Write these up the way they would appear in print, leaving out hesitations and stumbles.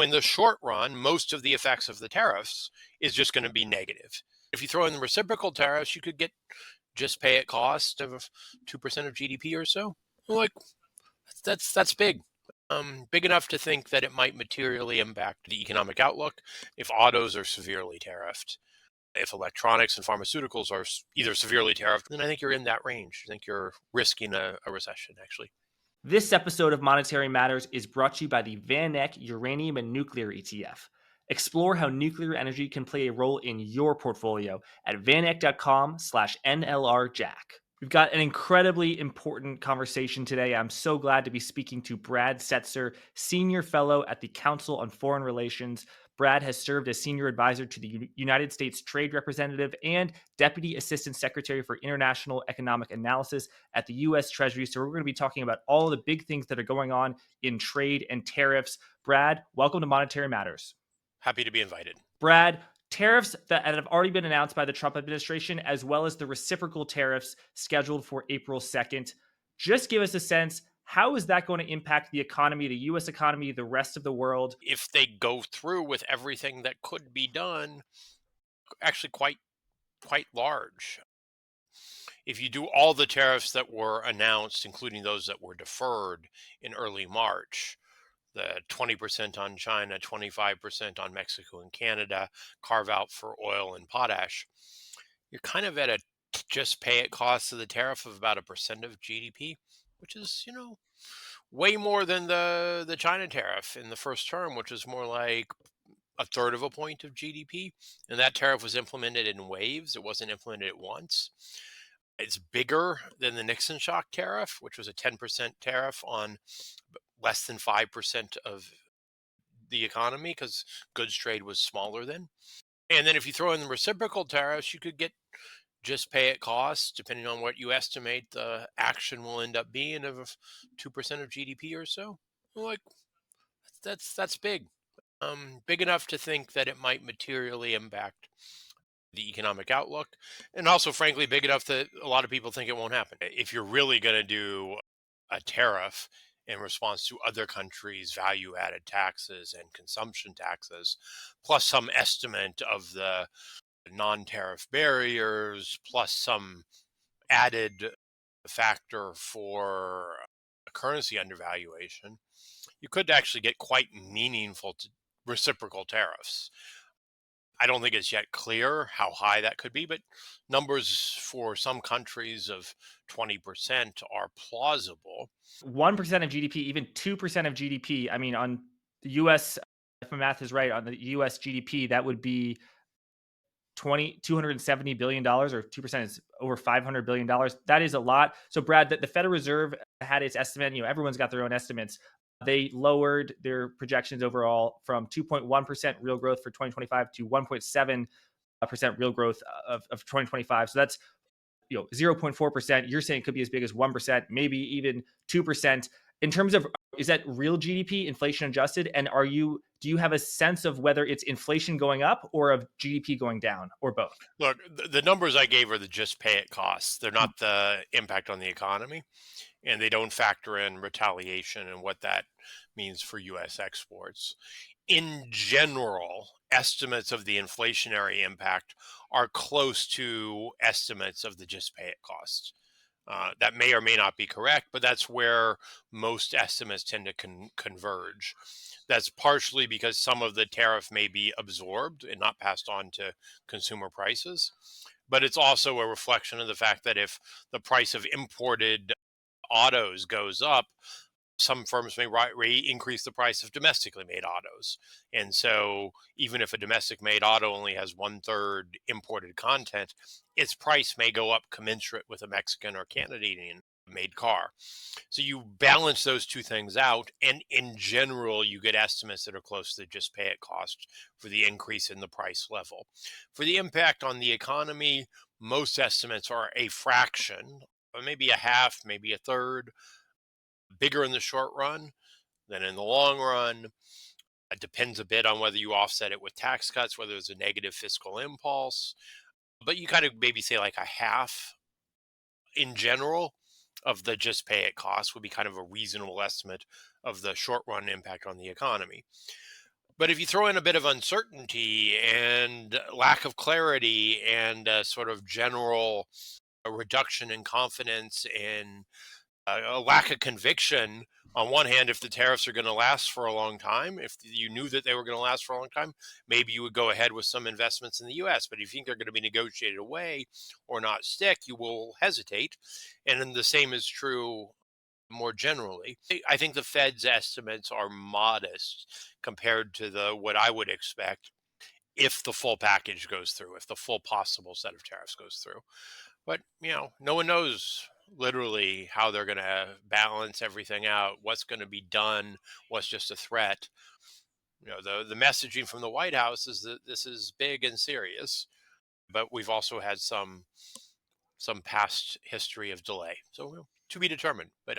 In the short run, most of the effects of the tariffs is just going to be negative. If you throw in the reciprocal tariffs, you could get just pay at cost of 2% of GDP or so. Like that's big. Big enough to think that it might materially impact the economic outlook if autos are severely tariffed. If electronics and pharmaceuticals are either severely tariffed, then I think you're in that range. I think you're risking a recession, actually. This episode of Monetary Matters is brought to you by the VanEck Uranium and Nuclear ETF. Explore how nuclear energy can play a role in your portfolio at vaneck.com/NLRJack. We've got an incredibly important conversation today. I'm so glad to be speaking to Brad Setzer, Senior Fellow at the Council on Foreign Relations. Brad has served as Senior Advisor to the United States Trade Representative and Deputy Assistant Secretary for International Economic Analysis at the U.S. Treasury. So we're going to be talking about all the big things that are going on in trade and tariffs. Brad, welcome to Monetary Matters. Happy to be invited. Brad, tariffs that have already been announced by the Trump administration, as well as the reciprocal tariffs scheduled for April 2nd. Just give us a sense, how is that going to impact the economy, the U.S. economy, the rest of the world? If they go through with everything that could be done, actually quite large. If you do all the tariffs that were announced, including those that were deferred in early March, the 20% on China, 25% on Mexico and Canada, carve out for oil and potash, you're kind of at a just pay it cost of the tariff of about 1% of GDP, which is, way more than the China tariff in the first term, which was more like a third of a point of GDP. And that tariff was implemented in waves. It wasn't implemented at once. It's bigger than the Nixon shock tariff, which was a 10% tariff on less than 5% of the economy because goods trade was smaller then. And then if you throw in the reciprocal tariffs, you could get just pay at cost, depending on what you estimate the action will end up being of 2% of GDP or so. Like that's big. Big enough to think that it might materially impact the economic outlook, and also, frankly, big enough that a lot of people think it won't happen. If you're really going to do a tariff in response to other countries' value-added taxes and consumption taxes, plus some estimate of the non-tariff barriers, plus some added factor for a currency undervaluation, you could actually get quite meaningful reciprocal tariffs. I don't think it's yet clear how high that could be, but numbers for some countries of 20% are plausible. 1% of GDP, even 2% of GDP. I mean, on the US, if my math is right, on the US GDP, that would be $270 billion, or 2% is over $500 billion. That is a lot. So, Brad, the Federal Reserve had its estimate. Everyone's got their own estimates. They lowered their projections overall from 2.1% real growth for 2025 to 1.7% real growth of 2025. So that's 0.4%. You're saying it could be as big as 1%, maybe even 2%. In terms of, is that real GDP, inflation adjusted? And do you have a sense of whether it's inflation going up or of GDP going down, or both? Look, the numbers I gave are the just pay it costs. They're not the impact on the economy, and they don't factor in retaliation and what that means for U.S. exports. In general, estimates of the inflationary impact are close to estimates of the just pay it costs. That may or may not be correct, but that's where most estimates tend to converge. That's partially because some of the tariff may be absorbed and not passed on to consumer prices. But it's also a reflection of the fact that if the price of imported autos goes up, some firms may increase the price of domestically made autos. And so even if a domestic made auto only has 1/3 imported content, its price may go up commensurate with a Mexican or Canadian made car. So you balance those two things out, and in general, you get estimates that are close to just pay it cost for the increase in the price level. For the impact on the economy, most estimates are a fraction, maybe a half, maybe a third, bigger in the short run than in the long run. It depends a bit on whether you offset it with tax cuts, whether there's a negative fiscal impulse. But you kind of maybe say like a half in general of the just pay it cost would be kind of a reasonable estimate of the short run impact on the economy. But if you throw in a bit of uncertainty and lack of clarity and a sort of general reduction in confidence and a lack of conviction, on one hand, if the tariffs are going to last for a long time, if you knew that they were going to last for a long time, maybe you would go ahead with some investments in the US. But if you think they're going to be negotiated away or not stick, you will hesitate. And then the same is true more generally. I think the Fed's estimates are modest compared to the what I would expect if the full package goes through, if the full possible set of tariffs goes through. But, no one knows literally how they're going to balance everything out, what's going to be done, what's just a threat. The messaging from the White House is that this is big and serious, but we've also had some past history of delay. So to be determined. But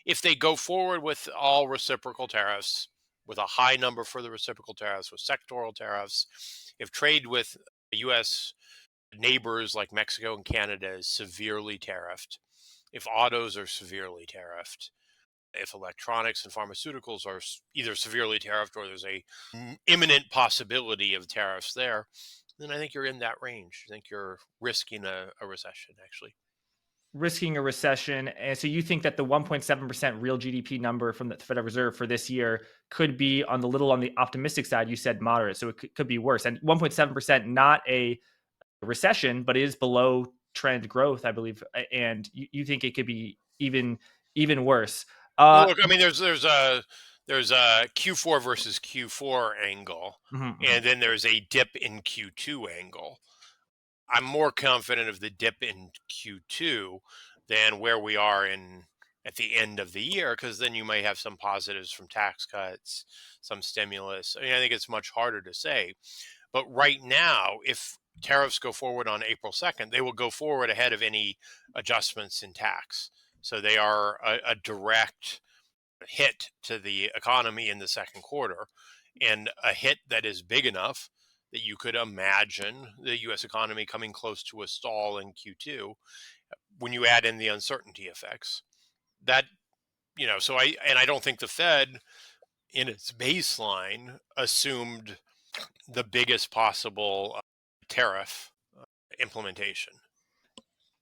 if they go forward with all reciprocal tariffs, with a high number for the reciprocal tariffs, with sectoral tariffs, if trade with U.S. neighbors like Mexico and Canada is severely tariffed, if autos are severely tariffed, if electronics and pharmaceuticals are either severely tariffed or there's a imminent possibility of tariffs there, then I think you're in that range. I think you're risking a recession, actually. Risking a recession. And so you think that the 1.7% real GDP number from the Federal Reserve for this year could be on the optimistic side. You said moderate, so it could be worse. And 1.7%, not a recession, but it is below trend growth, I believe. And you think it could be even worse. Well, look, I mean, there's a Q4 versus Q4 angle, Mhm. and then there's a dip in Q2 angle. I'm more confident of the dip in Q2 than where we are at the end of the year, because then you might have some positives from tax cuts, some stimulus. I mean, I think it's much harder to say. But right now, if tariffs go forward on April 2nd, they will go forward ahead of any adjustments in tax. So they are a direct hit to the economy in the second quarter, and a hit that is big enough that you could imagine the US economy coming close to a stall in Q2 when you add in the uncertainty effects. That, I don't think the Fed in its baseline assumed the biggest possible tariff implementation.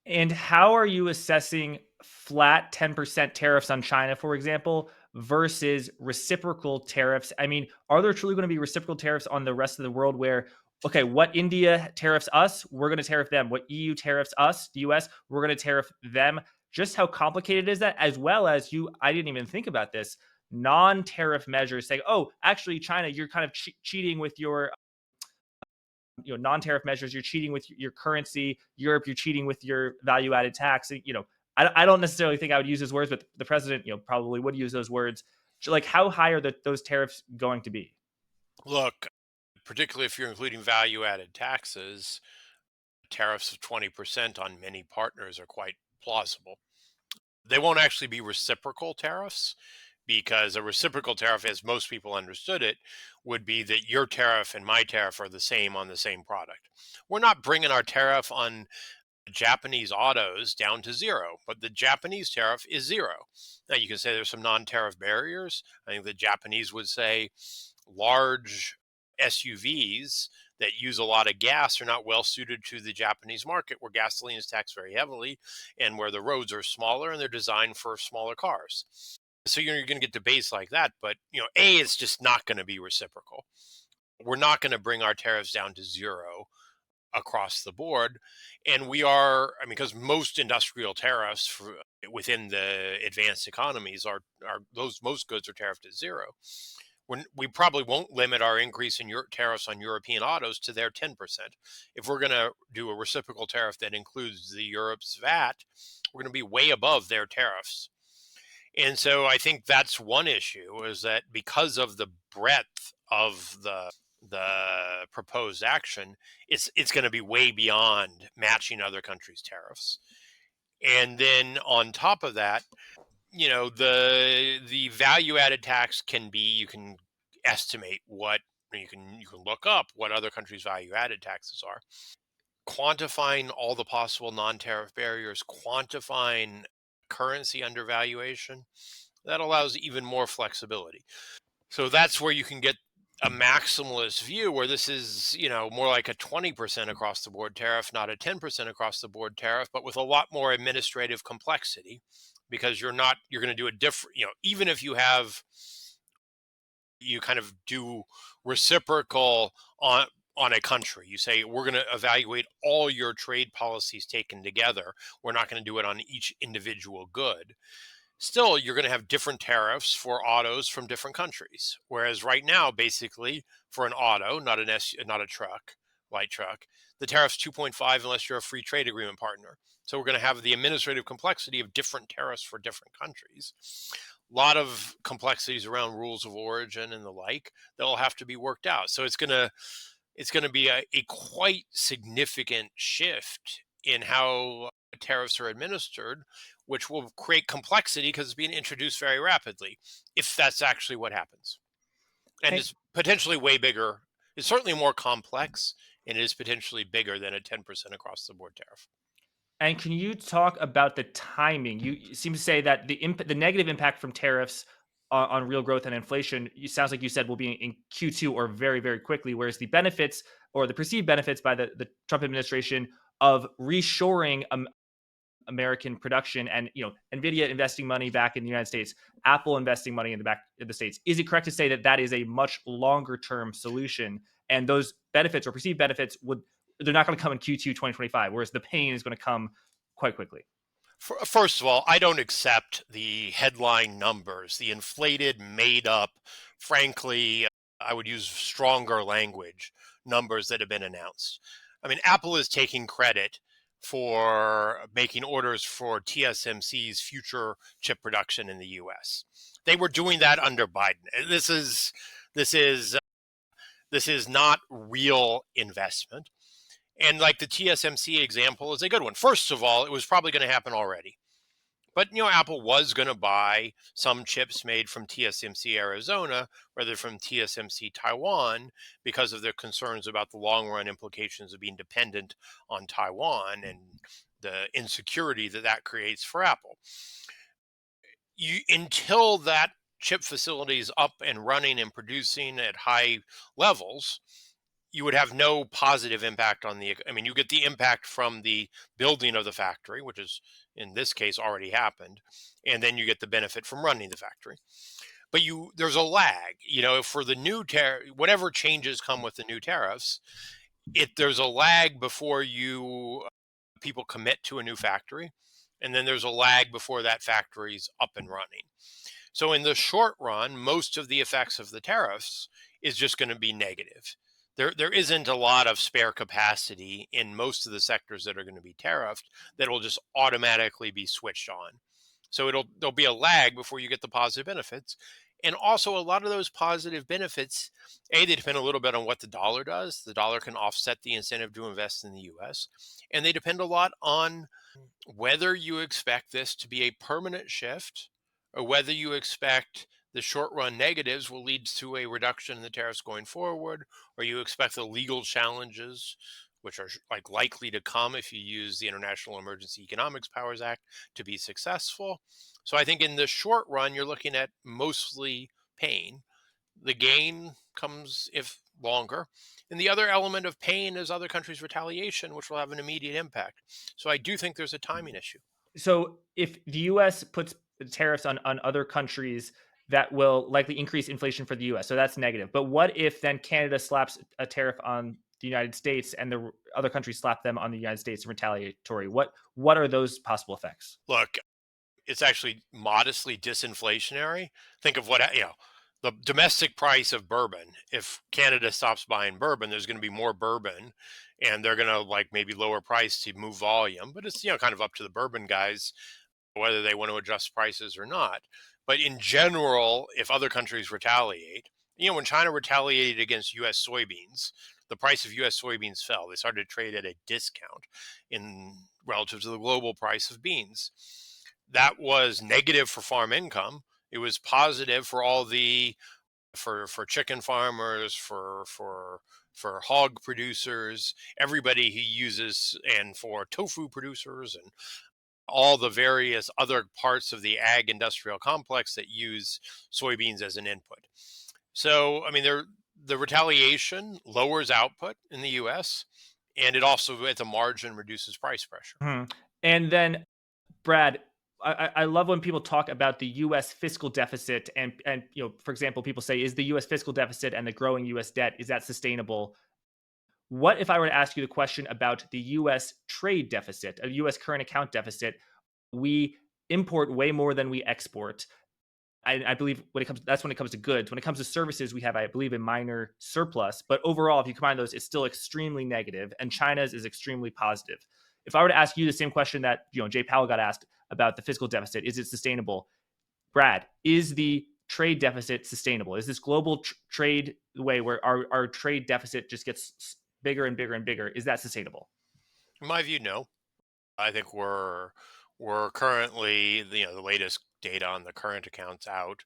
And how are you assessing flat 10% tariffs on China, for example, versus reciprocal tariffs? I mean, are there truly going to be reciprocal tariffs on the rest of the world where, okay, what India tariffs us, we're going to tariff them. What EU tariffs us, the US, we're going to tariff them. Just how complicated is that? As well as I didn't even think about this, non-tariff measures saying, oh, actually, China, you're kind of cheating with your non-tariff measures, you're cheating with your currency. Europe, you're cheating with your value-added tax. I don't necessarily think I would use those words, but the president probably would use those words. So, like, how high are those tariffs going to be? Look, particularly if you're including value added taxes, tariffs of 20% on many partners are quite plausible. They won't actually be reciprocal tariffs, because a reciprocal tariff, as most people understood it, would be that your tariff and my tariff are the same on the same product. We're not bringing our tariff on Japanese autos down to zero, but the Japanese tariff is zero. Now, you can say there's some non tariff barriers. I think the Japanese would say large SUVs that use a lot of gas are not well suited to the Japanese market, where gasoline is taxed very heavily and where the roads are smaller and they're designed for smaller cars. So you're going to get debates like that, but it's just not going to be reciprocal. We're not going to bring our tariffs down to zero across the board, and we are. I mean, because most industrial tariffs within the advanced economies are those most goods are tariffed at zero. We probably won't limit our increase in your tariffs on European autos to their 10%. If we're going to do a reciprocal tariff that includes the Europe's VAT, we're going to be way above their tariffs. And so I think that's one issue, is that because of the breadth of the proposed action, it's going to be way beyond matching other countries' tariffs. And then on top of that, the value added tax can be, you can estimate what you can look up what other countries' value added taxes are, quantifying all the possible non-tariff barriers, quantifying currency undervaluation. That allows even more flexibility. So that's where you can get a maximalist view where this is, more like a 20% across the board tariff, not a 10% across the board tariff, but with a lot more administrative complexity, because you're going to do a different, even if you kind of do reciprocal on a country. You say, we're going to evaluate all your trade policies taken together. We're not going to do it on each individual good. Still, you're going to have different tariffs for autos from different countries. Whereas right now, basically, for an auto, not a truck, light truck, the tariff's 2.5 unless you're a free trade agreement partner. So we're going to have the administrative complexity of different tariffs for different countries. A lot of complexities around rules of origin and the like that will have to be worked out. So it's going to be a quite significant shift in how tariffs are administered, which will create complexity because it's being introduced very rapidly, if that's actually what happens. And And, it's potentially way bigger. It's certainly more complex, and it is potentially bigger than a 10% across the board tariff. and can you talk about the timing? You seem to say that the negative impact from tariffs on real growth and inflation, you sounds like you said will be in Q2 or very, very quickly, whereas the benefits or the perceived benefits by the Trump administration of reshoring American production and Nvidia investing money back in the United States, Apple investing money in the back in the States. Is it correct to say that that is a much longer term solution, and those benefits or perceived benefits they're not going to come in Q2 2025, whereas the pain is going to come quite quickly? First of all, I don't accept the headline numbers, the inflated, made up, frankly, I would use stronger language, numbers that have been announced. I mean, Apple is taking credit for making orders for TSMC's future chip production in the US. They were doing that under Biden. This is this is not real investment. And like the TSMC example is a good one. First of all, it was probably going to happen already. But Apple was going to buy some chips made from TSMC Arizona rather from TSMC Taiwan because of their concerns about the long run implications of being dependent on Taiwan and the insecurity that that creates for Apple. Until that chip facility is up and running and producing at high levels, you would have no positive impact on I mean, you get the impact from the building of the factory, which is in this case already happened, and then you get the benefit from running the factory. But there's a lag, for the new whatever changes come with the new tariffs, there's a lag before people commit to a new factory, and then there's a lag before that factory's up and running. So in the short run, most of the effects of the tariffs is just going to be negative. There isn't a lot of spare capacity in most of the sectors that are going to be tariffed that will just automatically be switched on. So there'll be a lag before you get the positive benefits. And also a lot of those positive benefits, they depend a little bit on what the dollar does. The dollar can offset the incentive to invest in the US. And they depend a lot on whether you expect this to be a permanent shift or whether you expect the short run negatives will lead to a reduction in the tariffs going forward, or you expect the legal challenges, which are like likely to come if you use the International Emergency Economics Powers Act, to be successful. So I think in the short run, you're looking at mostly pain. The gain comes if longer. And the other element of pain is other countries' retaliation, which will have an immediate impact. So I do think there's a timing issue. So if the US puts tariffs on other countries, that will likely increase inflation for the US. So that's negative. But what if then Canada slaps a tariff on the United States and the other countries slap them on the United States in retaliatory? What are those possible effects? Look, it's actually modestly disinflationary. Think of the domestic price of bourbon. If Canada stops buying bourbon, there's going to be more bourbon, and they're going to like maybe lower price to move volume. But it's kind of up to the bourbon guys whether they want to adjust prices or not. But in general, if other countries retaliate, when China retaliated against U.S. soybeans, the price of U.S. soybeans fell. They started to trade at a discount in relative to the global price of beans. That was negative for farm income. It was positive for all the for chicken farmers, for hog producers, everybody who uses, and for tofu producers and all the various other parts of the ag industrial complex that use soybeans as an input. So, I mean, The retaliation lowers output in the US, and it also, at the margin, reduces price pressure. Mhm. And then, Brad, I love when people talk about the U.S. fiscal deficit, and for example, people say, is the U.S. fiscal deficit and the growing U.S. debt, is that sustainable? What if I were to ask you the question about the U.S. trade deficit, a U.S. current account deficit? We import way more than we export. I believe that's when it comes to goods. When it comes to services, we have, I believe, a minor surplus. But overall, if you combine those, it's still extremely negative, and China's is extremely positive. If I were to ask you the same question that Jay Powell got asked about the fiscal deficit, is it sustainable? Brad, is the trade deficit sustainable? Is this global trade the way where our trade deficit just gets bigger and bigger and bigger? Is that sustainable? In my view, no. I think we're currently, the latest data on the current accounts out.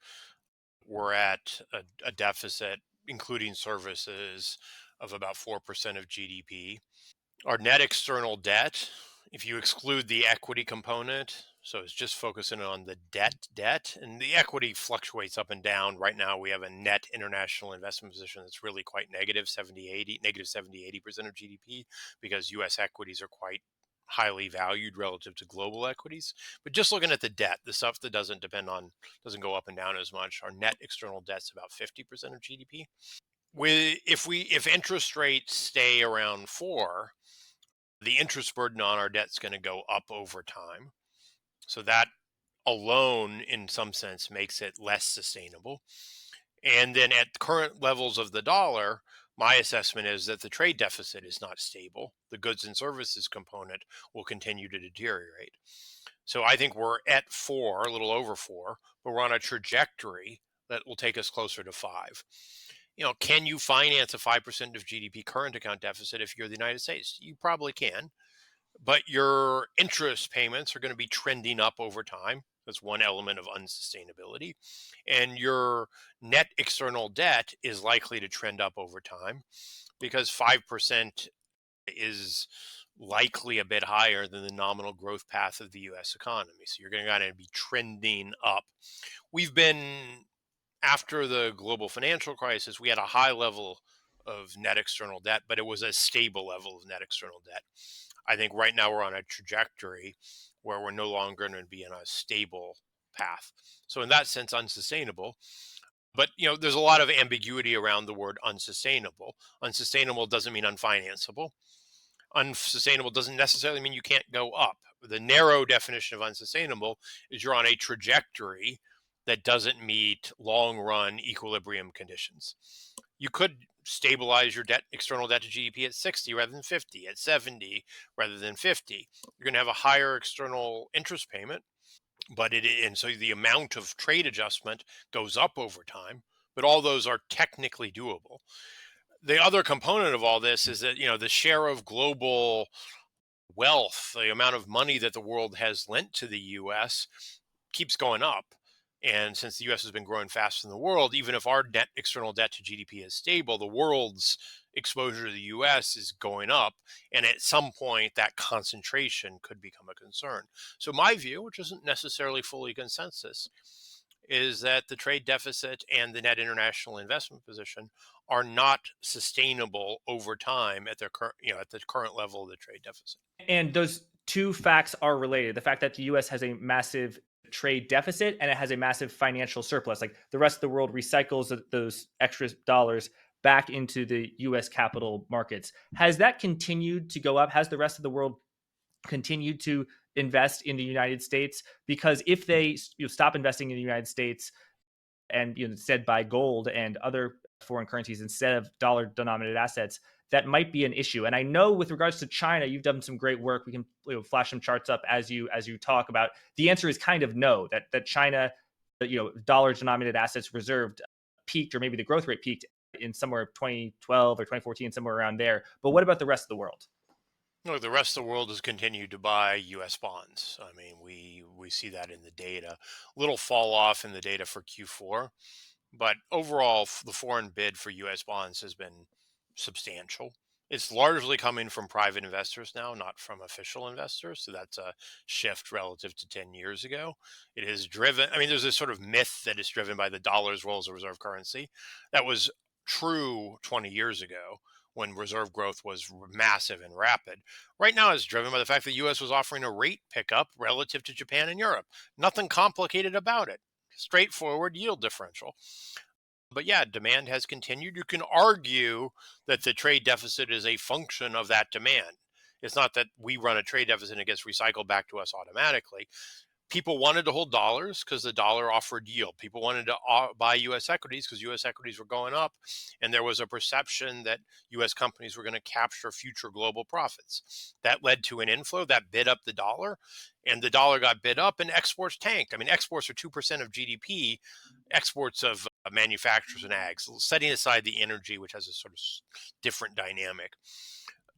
We're at a deficit, including services, of about 4% of GDP. Our net external debt, if you exclude the equity component, so it's just focusing on the debt, and the equity fluctuates up and down. Right now, we have a net international investment position that's really quite negative, 70, 80% of GDP, because US equities are quite highly valued relative to global equities. But just looking at the debt, the stuff that doesn't go up and down as much, our net external debt's about 50% of GDP. If interest rates stay around 4, the interest burden on our debt's going to go up over time. So that alone, in some sense, makes it less sustainable. And then at current levels of the dollar, my assessment is that the trade deficit is not stable. The goods and services component will continue to deteriorate. So I think we're at 4, a little over 4, but we're on a trajectory that will take us closer to 5. Can you finance a 5% of GDP current account deficit if you're the United States? You probably can, but your interest payments are going to be trending up over time. That's one element of unsustainability. And your net external debt is likely to trend up over time because 5% is likely a bit higher than the nominal growth path of the US economy. So you're going to be trending up. We've been, after the global financial crisis, we had a high level of net external debt, but it was a stable level of net external debt. I think right now we're on a trajectory where we're no longer going to be in a stable path. So in that sense, unsustainable. But there's a lot of ambiguity around the word unsustainable. Unsustainable doesn't mean unfinanceable. Unsustainable doesn't necessarily mean you can't go up. The narrow definition of unsustainable is you're on a trajectory that doesn't meet long run equilibrium conditions. You could stabilize your external debt to GDP at 60 rather than 50, at 70 rather than 50. You're going to have a higher external interest payment, and so the amount of trade adjustment goes up over time, but all those are technically doable. The other component of all this is that, the share of global wealth, the amount of money that the world has lent to the US, keeps going up. And since the US has been growing faster than the world, even if our net external debt to GDP is stable, the world's exposure to the US is going up. And at some point, that concentration could become a concern. So my view, which isn't necessarily fully consensus, is that the trade deficit and the net international investment position are not sustainable over time at their current, at the current level of the trade deficit. And those two facts are related. The fact that the US has a massive trade deficit and it has a massive financial surplus. Like the rest of the world recycles those extra dollars back into the US capital markets. Has that continued to go up? Has the rest of the world continued to invest in the United States? Because if they stop investing in the United States and instead buy gold and other foreign currencies instead of dollar denominated assets, that might be an issue. And I know with regards to China, you've done some great work. We can flash some charts up as you talk about. The answer is kind of no. That China, dollar denominated assets reserved peaked, or maybe the growth rate peaked in somewhere 2012 or 2014, somewhere around there. But what about the rest of the world? Look, the rest of the world has continued to buy U.S. bonds. I mean, we see that in the data. Little fall off in the data for Q4, but overall, the foreign bid for U.S. bonds has been substantial. It's largely coming from private investors now, not from official investors. So that's a shift relative to 10 years ago. It is driven. I mean, there's this sort of myth that it's driven by the dollar's role as a reserve currency. That was true 20 years ago when reserve growth was massive and rapid. Right now, it's driven by the fact that the U.S. was offering a rate pickup relative to Japan and Europe. Nothing complicated about it. Straightforward yield differential. But yeah, demand has continued. You can argue that the trade deficit is a function of that demand. It's not that we run a trade deficit and it gets recycled back to us automatically. People wanted to hold dollars because the dollar offered yield. People wanted to buy U.S. equities because U.S. equities were going up, and there was a perception that U.S. companies were going to capture future global profits. That led to an inflow that bid up the dollar, and the dollar got bid up, and exports tanked. I mean, exports are 2% of GDP, exports of manufacturers and ags, setting aside the energy, which has a sort of different dynamic.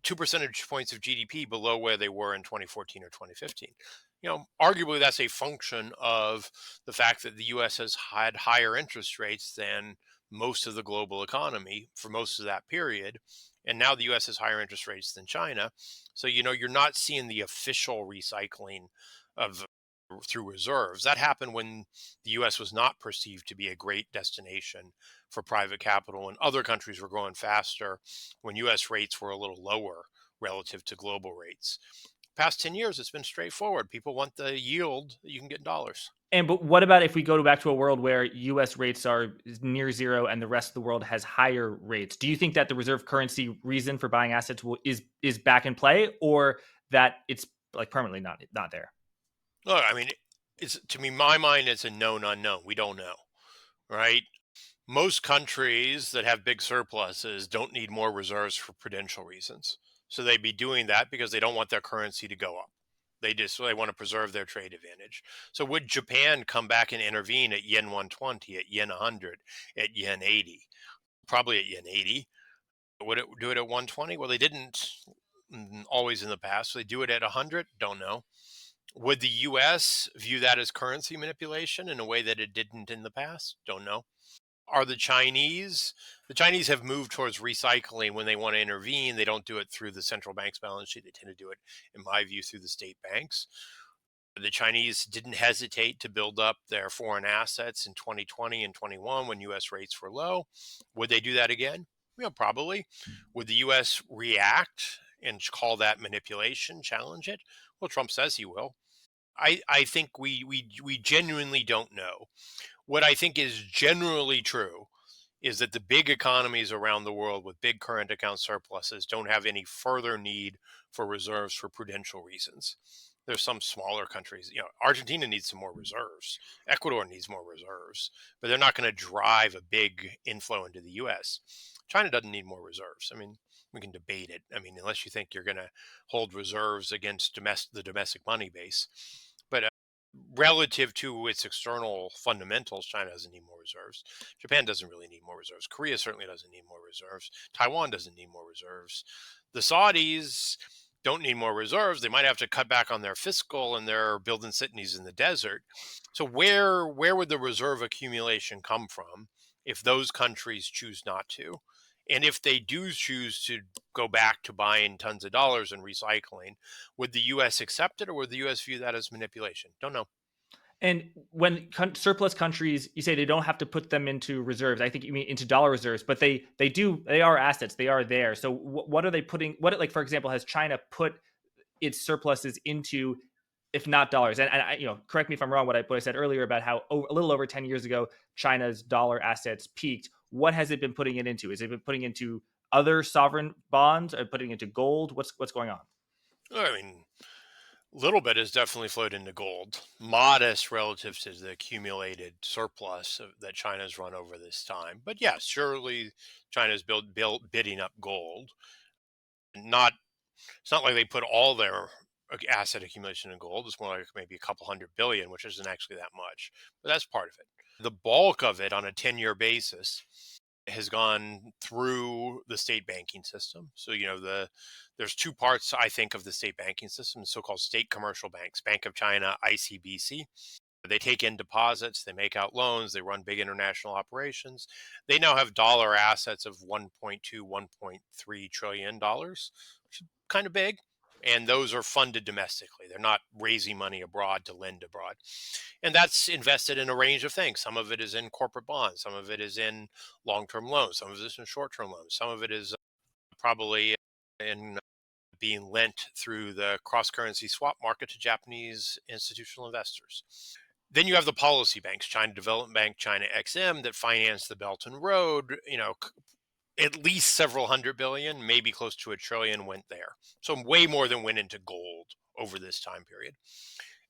2 percentage points of GDP below where they were in 2014 or 2015. Arguably that's a function of the fact that the U.S. has had higher interest rates than most of the global economy for most of that period. And now the U.S. has higher interest rates than China. So, you're not seeing the official recycling of through reserves. That happened when the U.S. was not perceived to be a great destination for private capital, and other countries were growing faster when U.S. rates were a little lower relative to global rates. Past 10 years, it's been straightforward. People want the yield that you can get in dollars. But what about if we go back to a world where U.S. rates are near zero and the rest of the world has higher rates? Do you think that the reserve currency reason for buying assets is back in play, or that it's like permanently not there? Look, I mean, it's to me, my mind, it's a known unknown. We don't know, right? Most countries that have big surpluses don't need more reserves for prudential reasons. So they'd be doing that because they don't want their currency to go up. They want to preserve their trade advantage. So would Japan come back and intervene at yen 120, at yen 100, at yen 80? Probably at yen 80. Would it do it at 120? Well, they didn't always in the past. So they do it at 100? Don't know. Would the U.S. view that as currency manipulation in a way that it didn't in the past? Don't know. Are the Chinese have moved towards recycling when they want to intervene. They don't do it through the central bank's balance sheet. They tend to do it, in my view, through the state banks. The Chinese didn't hesitate to build up their foreign assets in 2020 and 21 when U.S. rates were low. Would they do that again? Probably. Would the U.S. react and call that manipulation, challenge it? Well, Trump says he will. I think we genuinely don't know. What I think is generally true is that the big economies around the world with big current account surpluses don't have any further need for reserves for prudential reasons. There's some smaller countries, Argentina needs some more reserves. Ecuador needs more reserves, but they're not going to drive a big inflow into the U.S. China doesn't need more reserves. I mean, we can debate it. I mean, unless you think you're going to hold reserves against the domestic money base. But relative to its external fundamentals, China doesn't need more reserves. Japan doesn't really need more reserves. Korea certainly doesn't need more reserves. Taiwan doesn't need more reserves. The Saudis don't need more reserves. They might have to cut back on their fiscal, and they're building cities in the desert. So where would the reserve accumulation come from if those countries choose not to? And if they do choose to go back to buying tons of dollars and recycling, would the U.S. accept it, or would the U.S. view that as manipulation? Don't know. And when surplus countries, you say they don't have to put them into reserves. I think you mean into dollar reserves, but they do. They are assets. They are there. So what are they putting? Like for example, has China put its surpluses into, if not dollars? And I, correct me if I'm wrong. What I said earlier about how a little over 10 years ago China's dollar assets peaked. What has it been putting it into? Is it been putting into other sovereign bonds or putting into gold? What's going on? I mean, little bit has definitely flowed into gold, modest relative to the accumulated surplus that China's run over this time. But yes, surely China's bidding up gold. Not It's not like they put all their asset accumulation in gold. It's more like maybe a couple hundred billion, which isn't actually that much, but that's part of it. The bulk of it on a 10-year basis has gone through the state banking system. So, there's two parts, I think, of the state banking system, so-called state commercial banks, Bank of China, ICBC. They take in deposits, they make out loans, they run big international operations. They now have dollar assets of 1.2, $1.3 trillion, which is kind of big. And those are funded domestically. They're not raising money abroad to lend abroad. And that's invested in a range of things. Some of it is in corporate bonds, some of it is in long-term loans, some of it is in short-term loans, some of it is probably in being lent through the cross-currency swap market to Japanese institutional investors. Then you have the policy banks, China Development Bank, China XM, that finance the Belt and Road. At least several hundred billion, maybe close to $1 trillion went there. So way more than went into gold over this time period.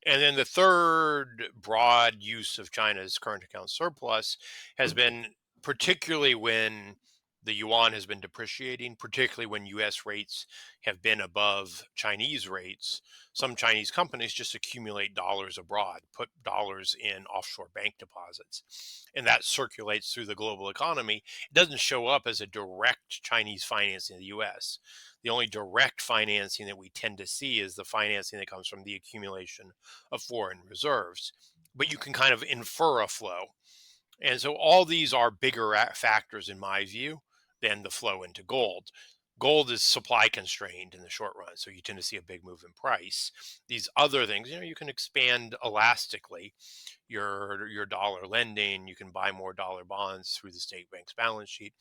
And then the third broad use of China's current account surplus has been particularly when the yuan has been depreciating, particularly when US rates have been above Chinese rates. Some Chinese companies just accumulate dollars abroad, put dollars in offshore bank deposits, and that circulates through the global economy. It doesn't show up as a direct Chinese financing in the US. The only direct financing that we tend to see is the financing that comes from the accumulation of foreign reserves. But you can kind of infer a flow. And so all these are bigger factors, in my view, than the flow into gold. Gold is supply constrained in the short run, so you tend to see a big move in price. These other things, you can expand elastically your dollar lending. You can buy more dollar bonds through the state bank's balance sheet.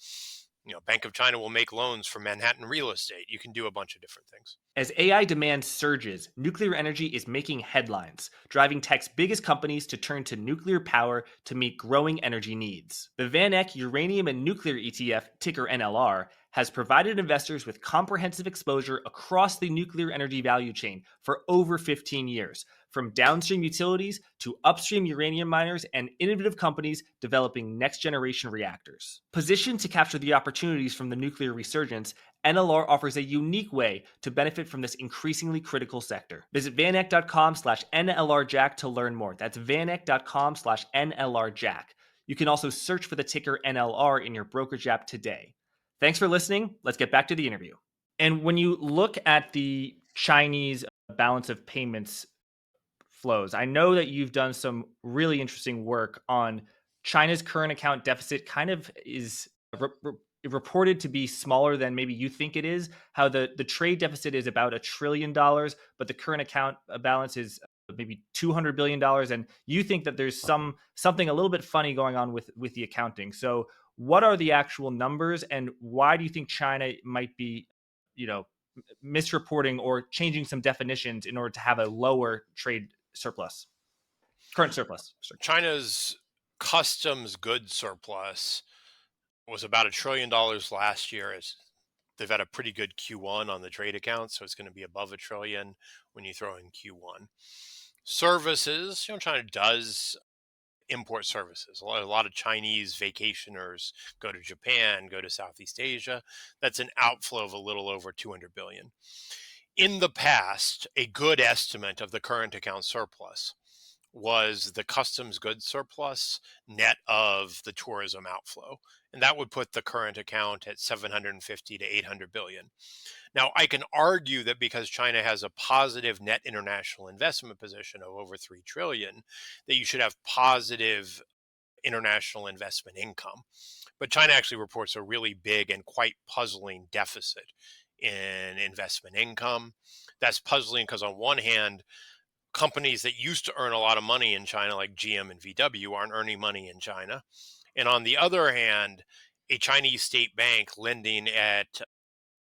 Bank of China will make loans for Manhattan real estate. You can do a bunch of different things. As AI demand surges, nuclear energy is making headlines, driving tech's biggest companies to turn to nuclear power to meet growing energy needs. The VanEck Uranium and Nuclear ETF, ticker NLR, has provided investors with comprehensive exposure across the nuclear energy value chain for over 15 years, from downstream utilities to upstream uranium miners and innovative companies developing next-generation reactors. Positioned to capture the opportunities from the nuclear resurgence, NLR offers a unique way to benefit from this increasingly critical sector. Visit vaneck.com/NLRJack to learn more. That's vaneck.com/NLRJack. You can also search for the ticker NLR in your brokerage app today. Thanks for listening. Let's get back to the interview. And when you look at the Chinese balance of payments flows, I know that you've done some really interesting work on China's current account deficit kind of is reported to be smaller than maybe you think it is. How the trade deficit is about $1 trillion, but the current account balance is maybe $200 billion. And you think that there's something a little bit funny going on with the accounting. So what are the actual numbers, and why do you think China might be, misreporting or changing some definitions in order to have a lower trade surplus, current surplus? China's customs goods surplus was about $1 trillion last year. They've had a pretty good Q1 on the trade account, so it's going to be above $1 trillion when you throw in Q1. Services, China does import services. A lot of Chinese vacationers go to Japan, go to Southeast Asia. That's an outflow of a little over 200 billion. In the past, a good estimate of the current account surplus was the customs goods surplus net of the tourism outflow. And that would put the current account at 750 to 800 billion. Now, I can argue that because China has a positive net international investment position of over 3 trillion, that you should have positive international investment income. But China actually reports a really big and quite puzzling deficit in investment income. That's puzzling because on one hand, companies that used to earn a lot of money in China, like GM and VW, aren't earning money in China. And on the other hand, a Chinese state bank lending at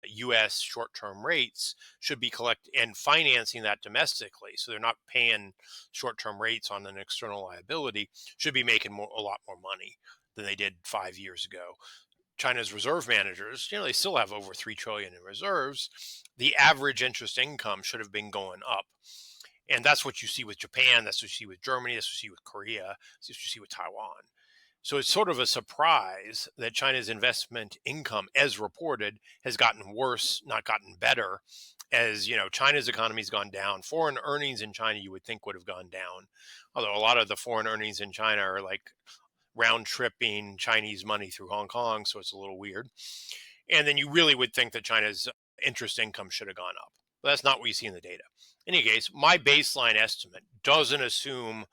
US short-term rates should be collecting and financing that domestically. So they're not paying short-term rates on an external liability, should be making a lot more money than they did 5 years ago. China's reserve managers, they still have over 3 trillion in reserves. The average interest income should have been going up. And that's what you see with Japan. That's what you see with Germany. That's what you see with Korea. That's what you see with Taiwan. So it's sort of a surprise that China's investment income, as reported, has gotten worse, not gotten better. As China's economy has gone down. Foreign earnings in China, you would think, would have gone down. Although a lot of the foreign earnings in China are like round tripping Chinese money through Hong Kong. So it's a little weird. And then you really would think that China's interest income should have gone up. But that's not what you see in the data. In any case, my baseline estimate doesn't assume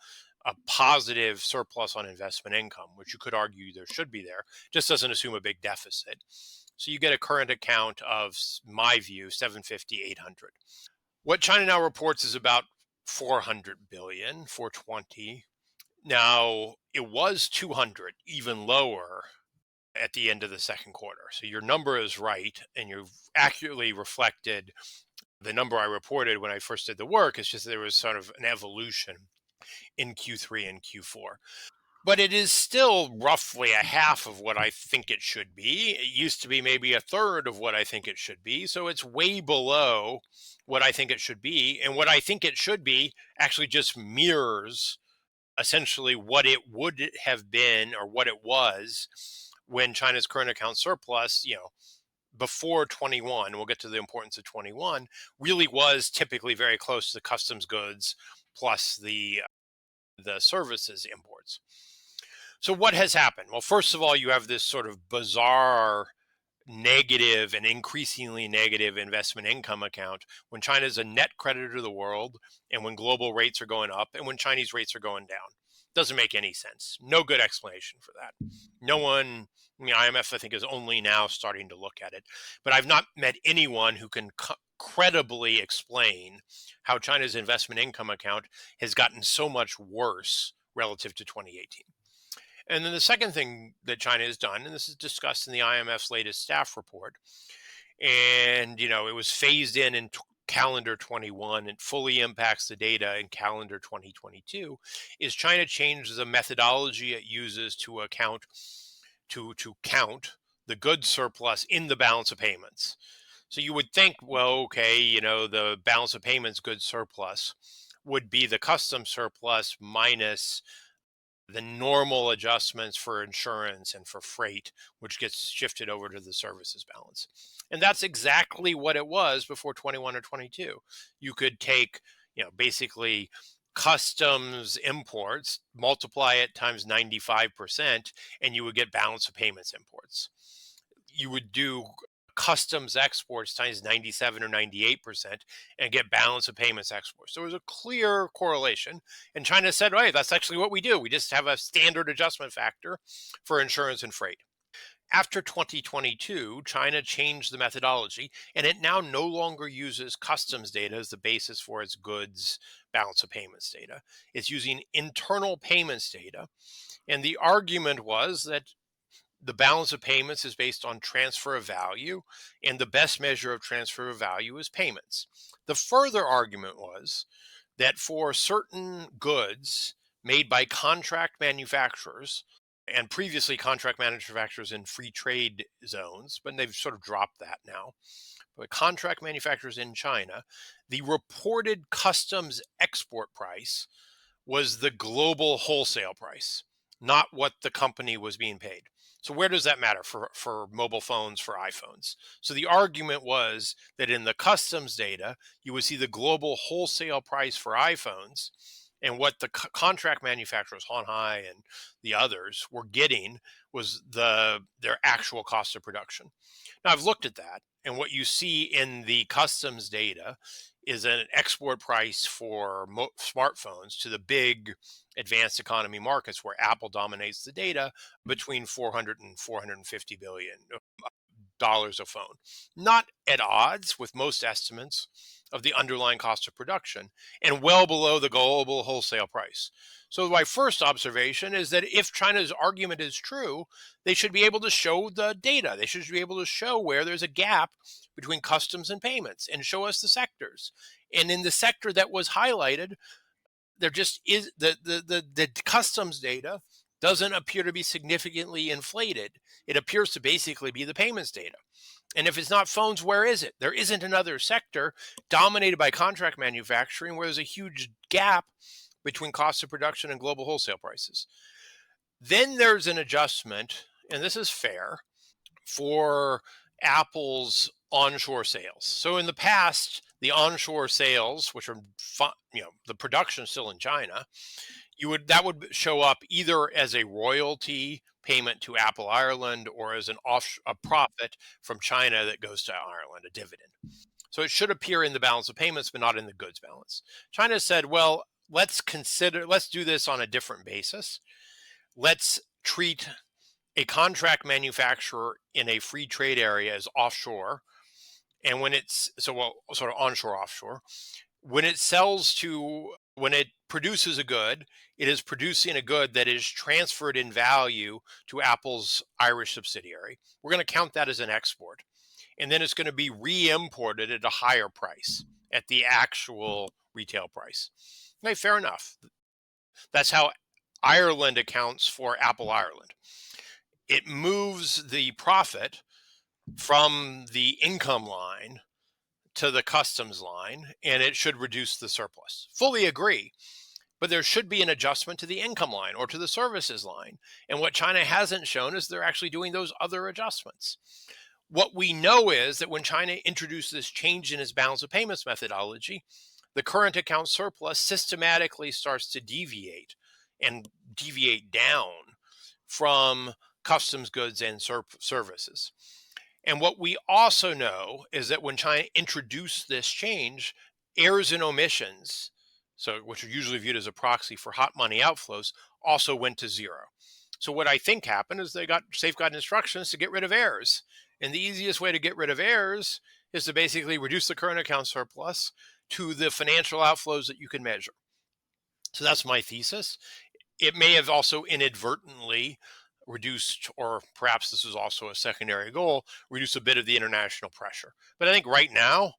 a positive surplus on investment income, which you could argue there should be there, just doesn't assume a big deficit. So you get a current account of, my view, 750, 800. What China now reports is about 400 billion, 420. Now, it was 200, even lower at the end of the second quarter. So your number is right, and you've accurately reflected the number I reported when I first did the work. It's just there was sort of an evolution in Q3 and Q4. But it is still roughly a half of what I think it should be. It used to be maybe a third of what I think it should be. So it's way below what I think it should be. And what I think it should be actually just mirrors essentially what it would have been or what it was when China's current account surplus, before 21, we'll get to the importance of 21, really was typically very close to the customs goods plus the services imports. So what has happened? Well, first of all, you have this sort of bizarre negative and increasingly negative investment income account when China is a net creditor to the world and when global rates are going up and when Chinese rates are going down. Doesn't make any sense. No good explanation for that. No one, the IMF, I think, is only now starting to look at it. But I've not met anyone who can credibly explain how China's investment income account has gotten so much worse relative to 2018. And then the second thing that China has done, and this is discussed in the IMF's latest staff report, and it was phased in calendar 21, it fully impacts the data in calendar 2022, is China changed the methodology it uses to count the goods surplus in the balance of payments. So you would think, well, okay, the balance of payments goods surplus would be the customs surplus minus the normal adjustments for insurance and for freight, which gets shifted over to the services balance. And that's exactly what it was before 21 or 22. You could take, basically customs imports, multiply it times 95%, and you would get balance of payments imports. You would do customs exports times 97 or 98% and get balance of payments exports. So there was a clear correlation. And China said, hey, that's actually what we do. We just have a standard adjustment factor for insurance and freight. After 2022, China changed the methodology, and it now no longer uses customs data as the basis for its goods balance of payments data. It's using internal payments data. And the argument was that the balance of payments is based on transfer of value, and the best measure of transfer of value is payments. The further argument was that for certain goods made by contract manufacturers, and previously contract manufacturers in free trade zones, but they've sort of dropped that now, but contract manufacturers in China, the reported customs export price was the global wholesale price, not what the company was being paid. So where does that matter for mobile phones, for iPhones? So the argument was that in the customs data, you would see the global wholesale price for iPhones, and what the contract manufacturers, Honhai and the others, were getting was their actual cost of production. Now I've looked at that, and what you see in the customs data is an export price for smartphones to the big advanced economy markets where Apple dominates the data between 400 and 450 billion dollars a phone. Not at odds with most estimates of the underlying cost of production and well below the global wholesale price. So my first observation is that if China's argument is true, they should be able to show the data. They should be able to show where there's a gap between customs and payments and show us the sectors. And in the sector that was highlighted, there just is the customs data doesn't appear to be significantly inflated. It appears to basically be the payments data. And if it's not phones, where is it? There isn't another sector dominated by contract manufacturing where there's a huge gap between cost of production and global wholesale prices. Then there's an adjustment, and this is fair, for Apple's onshore sales. So in the past, the onshore sales, which are the production still in China, that would show up either as a royalty payment to Apple Ireland or as a profit from China that goes to Ireland, a dividend. So it should appear in the balance of payments, but not in the goods balance. China said, well, let's do this on a different basis. Let's treat a contract manufacturer in a free trade area as offshore And when it's so well, sort of onshore, offshore, when it produces a good, it is producing a good that is transferred in value to Apple's Irish subsidiary. We're going to count that as an export. And then it's going to be re-imported at a higher price, at the actual retail price. Okay, fair enough. That's how Ireland accounts for Apple Ireland. It moves the profit from the income line to the customs line, and it should reduce the surplus. Fully agree. But there should be an adjustment to the income line or to the services line. And what China hasn't shown is they're actually doing those other adjustments. What we know is that when China introduced this change in its balance of payments methodology, the current account surplus systematically starts to deviate and deviate down from customs goods and services. And what we also know is that when China introduced this change, errors and omissions, so which are usually viewed as a proxy for hot money outflows, also went to zero. So what I think happened is they got safeguard instructions to get rid of errors. And the easiest way to get rid of errors is to basically reduce the current account surplus to the financial outflows that you can measure. So that's my thesis. It may have also inadvertently reduced, or perhaps this is also a secondary goal, reduce a bit of the international pressure. But I think right now,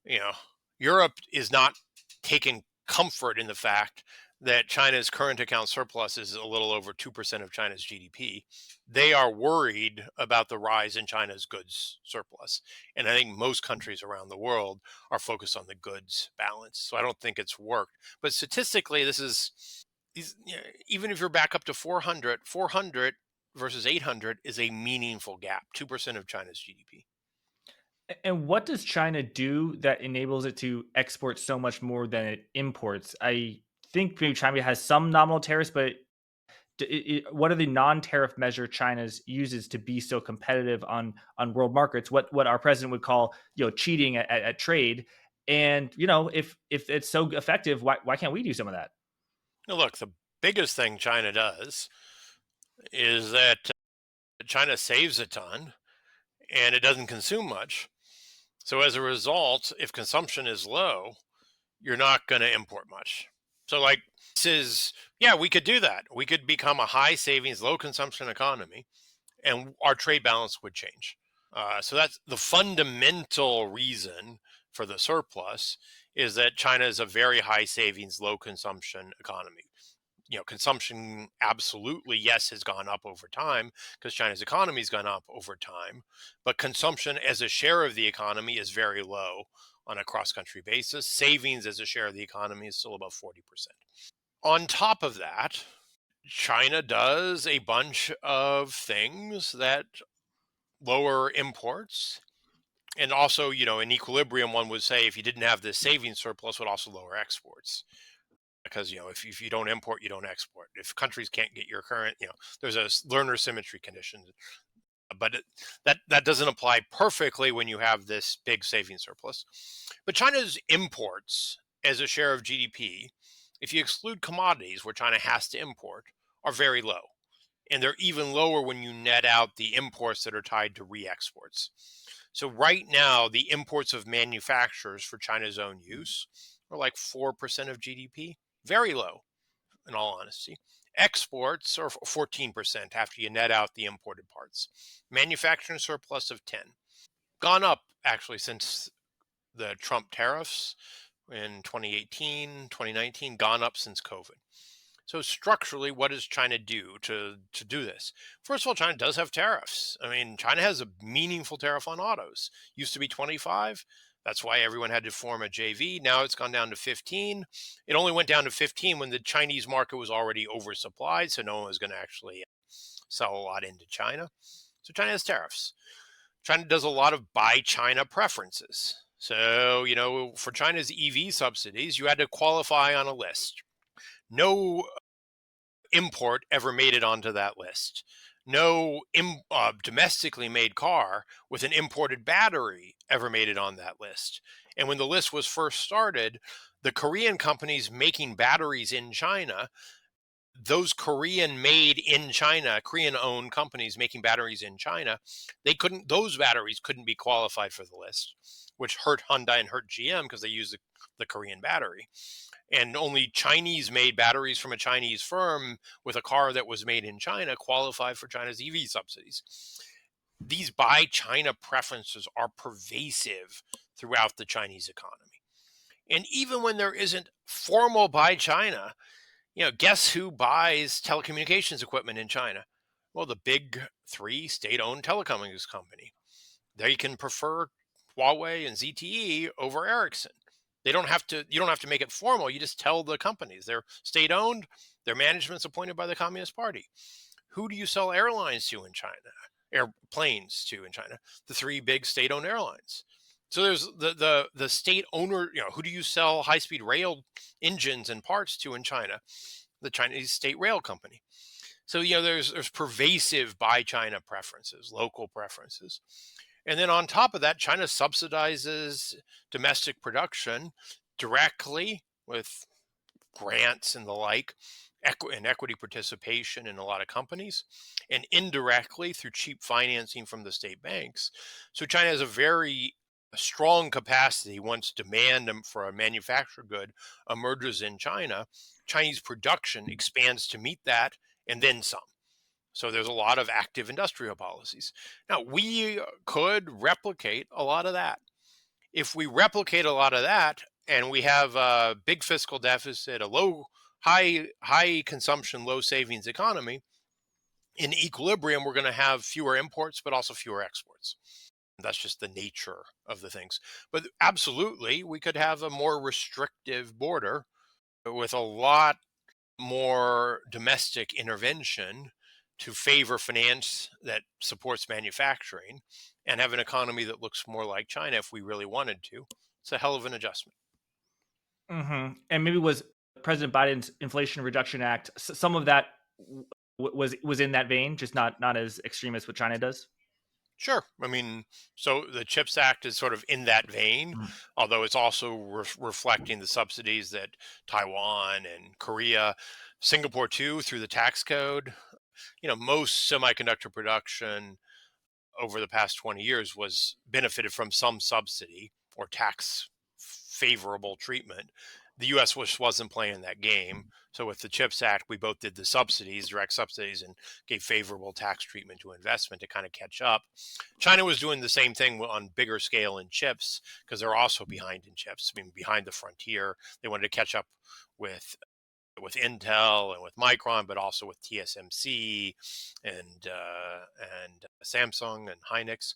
you know, Europe is not taking comfort in the fact that China's current account surplus is a little over 2% of China's GDP. They are worried about the rise in China's goods surplus. And I think most countries around the world are focused on the goods balance. So I don't think it's worked. But statistically, even if you're back up to 400 versus 800 is a meaningful gap, 2% of China's GDP. And what does China do that enables it to export so much more than it imports? I think maybe China has some nominal tariffs, but what are the non-tariff measure China's uses to be so competitive on world markets? What our president would call cheating at trade. And if it's so effective, why can't we do some of that? Now, look, the biggest thing China does is that China saves a ton and it doesn't consume much. So as a result, if consumption is low, you're not going to import much. So like this is, yeah, we could do that. We could become a high savings, low consumption economy and our trade balance would change. So that's the fundamental reason for the surplus is that China is a very high savings, low consumption economy. Consumption absolutely, yes, has gone up over time because China's economy has gone up over time, but consumption as a share of the economy is very low on a cross-country basis. Savings as a share of the economy is still about 40%. On top of that, China does a bunch of things that lower imports. And also, in equilibrium, one would say if you didn't have this savings surplus, would also lower exports. Because, if you don't import, you don't export. If countries can't get your current, there's a learner symmetry condition. But that doesn't apply perfectly when you have this big savings surplus. But China's imports as a share of GDP, if you exclude commodities where China has to import, are very low. And they're even lower when you net out the imports that are tied to re-exports. So right now, the imports of manufacturers for China's own use are like 4% of GDP. Very low, in all honesty. Exports are 14% after you net out the imported parts. Manufacturing surplus of 10. Gone up, actually, since the Trump tariffs in 2018, 2019, gone up since COVID. So structurally, what does China do to do this? First of all, China does have tariffs. I mean, China has a meaningful tariff on autos. Used to be 25. That's why everyone had to form a JV. Now it's gone down to 15. It only went down to 15 when the Chinese market was already oversupplied, so no one was going to actually sell a lot into China. So China has tariffs. China does a lot of buy China preferences. So, for China's EV subsidies, you had to qualify on a list. No import ever made it onto that list. No domestically made car with an imported battery ever made it on that list. And when the list was first started, the Korean companies making batteries in China, those Korean made in China, Korean owned companies making batteries in China, those batteries couldn't be qualified for the list, which hurt Hyundai and hurt GM because they use the Korean battery. And only Chinese made batteries from a Chinese firm with a car that was made in China qualified for China's EV subsidies. These buy China preferences are pervasive throughout the Chinese economy. And even when there isn't formal buy China, guess who buys telecommunications equipment in China? Well, the big three state-owned telecommunications company. They can prefer Huawei and ZTE over Ericsson. You don't have to make it formal. You just tell the companies they're state-owned, their management's appointed by the Communist Party. Who do you sell airlines to in China? Airplanes to in China? The three big state-owned airlines. So there's the state owner, who do you sell high-speed rail engines and parts to in China? The Chinese state rail company. So there's pervasive buy China preferences, local preferences. And then on top of that, China subsidizes domestic production directly with grants and the like, and equity participation in a lot of companies, and indirectly through cheap financing from the state banks. So China has a very strong capacity once demand for a manufactured good emerges in China. Chinese production expands to meet that and then some. So there's a lot of active industrial policies. Now, we could replicate a lot of that. If we replicate a lot of that and we have a big fiscal deficit, a high consumption, low savings economy, in equilibrium, we're going to have fewer imports, but also fewer exports. That's just the nature of the things. But absolutely, we could have a more restrictive border with a lot more domestic intervention to favor finance that supports manufacturing and have an economy that looks more like China if we really wanted to. It's a hell of an adjustment. And maybe was President Biden's Inflation Reduction Act, some of that was in that vein, just not as extreme as what China does? Sure. I mean, so the CHIPS Act is sort of in that vein, although it's also reflecting the subsidies that Taiwan and Korea, Singapore too, through the tax code. Most semiconductor production over the past 20 years was benefited from some subsidy or tax favorable treatment. The U.S. wasn't playing that game. So with the CHIPS Act, we both did the subsidies, direct subsidies, and gave favorable tax treatment to investment to kind of catch up. China was doing the same thing on bigger scale in chips because they're also behind in chips. I mean, behind the frontier. They wanted to catch up with Intel and with Micron, but also with TSMC and Samsung and Hynix.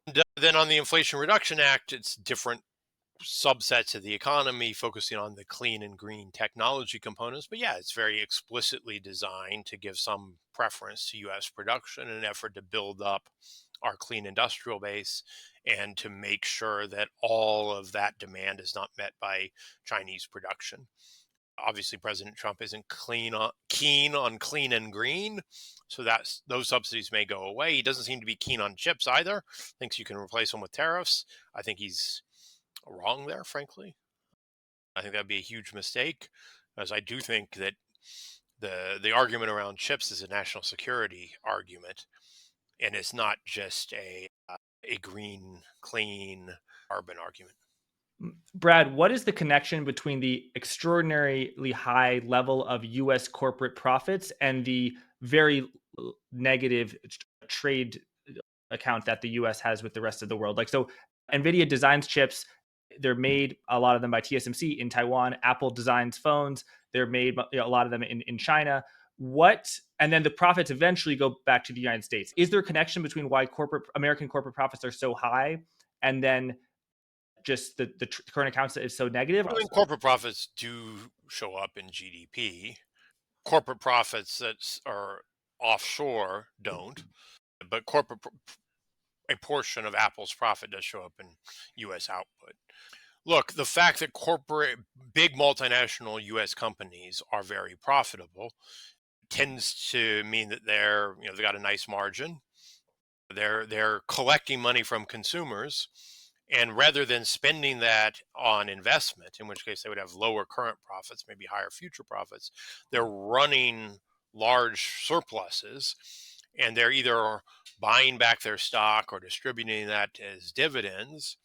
And then on the Inflation Reduction Act, it's different subsets of the economy focusing on the clean and green technology components. But yeah, it's very explicitly designed to give some preference to U.S. production in an effort to build up our clean industrial base and to make sure that all of that demand is not met by Chinese production. Obviously, President Trump isn't keen on clean and green, so those subsidies may go away. He doesn't seem to be keen on chips either. Thinks you can replace them with tariffs. I think he's wrong there, frankly. I think that'd be a huge mistake, as I do think that the argument around chips is a national security argument, and it's not just a green, clean carbon argument. Brad, what is the connection between the extraordinarily high level of U.S. corporate profits and the very negative trade account that the U.S. has with the rest of the world? Like, so NVIDIA designs chips. They're made, a lot of them by TSMC in Taiwan. Apple designs phones. They're made, a lot of them in China. And then the profits eventually go back to the United States. Is there a connection between why American corporate profits are so high and then just the current accounts is so negative? I think corporate profits do show up in GDP. Corporate profits that are offshore don't, but a portion of Apple's profit does show up in U.S. output. Look, the fact that big multinational U.S. companies are very profitable tends to mean that they got a nice margin. They're collecting money from consumers, And rather than spending that on investment, in which case they would have lower current profits, maybe higher future profits, they're running large surpluses, and they're either buying back their stock or distributing that as dividends.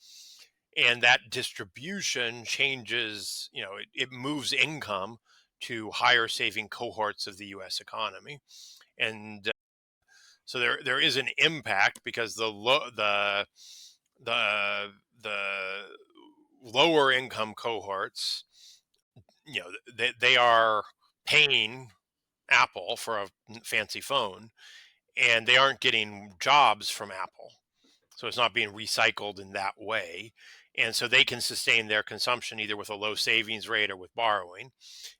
And that distribution changes, it moves income to higher saving cohorts of the US economy. And so there is an impact because the the lower income cohorts, they are paying Apple for a fancy phone, and they aren't getting jobs from Apple. So it's not being recycled in that way. And so they can sustain their consumption either with a low savings rate or with borrowing.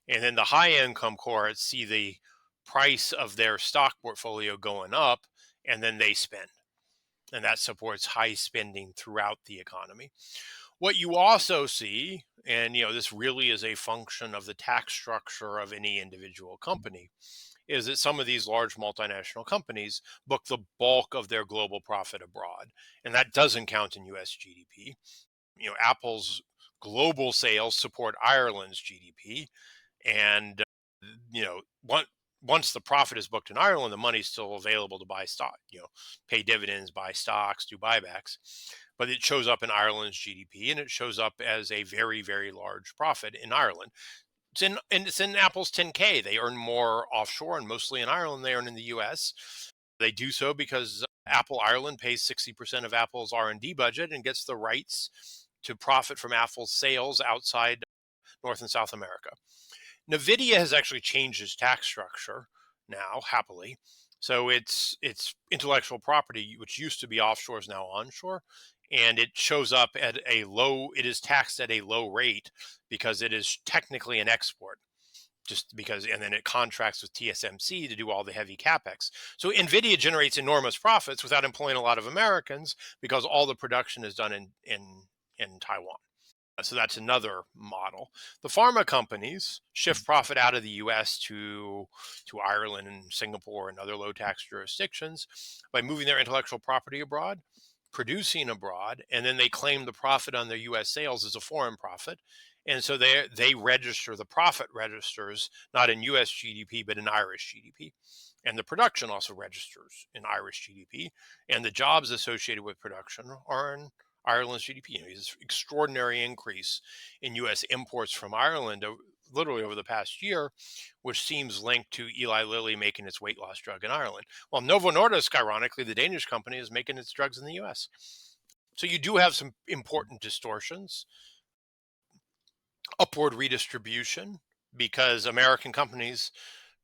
And then the high income cohorts see the price of their stock portfolio going up, and then they spend. And that supports high spending throughout the economy. What you also see, and this really is a function of the tax structure of any individual company, is that some of these large multinational companies book the bulk of their global profit abroad, and that doesn't count in US GDP. Apple's global sales support Ireland's GDP, and you know, one, once the profit is booked in Ireland, the money's still available to buy stock, pay dividends, buy stocks, do buybacks. But it shows up in Ireland's GDP, and it shows up as a very, very large profit in Ireland. It's in Apple's 10K. They earn more offshore and mostly in Ireland than they earn in the US. They do so because Apple Ireland pays 60% of Apple's R&D budget and gets the rights to profit from Apple's sales outside North and South America. NVIDIA has actually changed its tax structure now, happily. So it's intellectual property, which used to be offshore, is now onshore. And it shows up at it is taxed at a low rate because it is technically an export. And then it contracts with TSMC to do all the heavy capex. So NVIDIA generates enormous profits without employing a lot of Americans because all the production is done in Taiwan. So that's another model. The pharma companies shift profit out of the US to Ireland and Singapore and other low tax jurisdictions by moving their intellectual property abroad, producing abroad, and then they claim the profit on their US sales as a foreign profit. And so they register, the profit registers not in US GDP, but in Irish GDP. And the production also registers in Irish GDP. And the jobs associated with production are in Ireland's GDP. This extraordinary increase in U.S. imports from Ireland literally over the past year, which seems linked to Eli Lilly making its weight loss drug in Ireland. Well, Novo Nordisk, ironically, the Danish company, is making its drugs in the U.S. So you do have some important distortions, upward redistribution, because American companies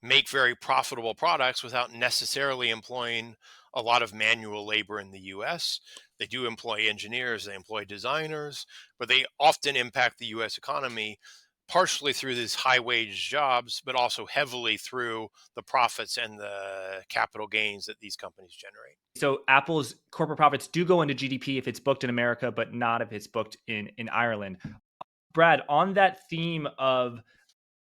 make very profitable products without necessarily employing a lot of manual labor in the US. They do employ engineers, they employ designers, but they often impact the US economy partially through these high wage jobs, but also heavily through the profits and the capital gains that these companies generate. So Apple's corporate profits do go into GDP if it's booked in America, but not if it's booked in Ireland. Brad, on that theme of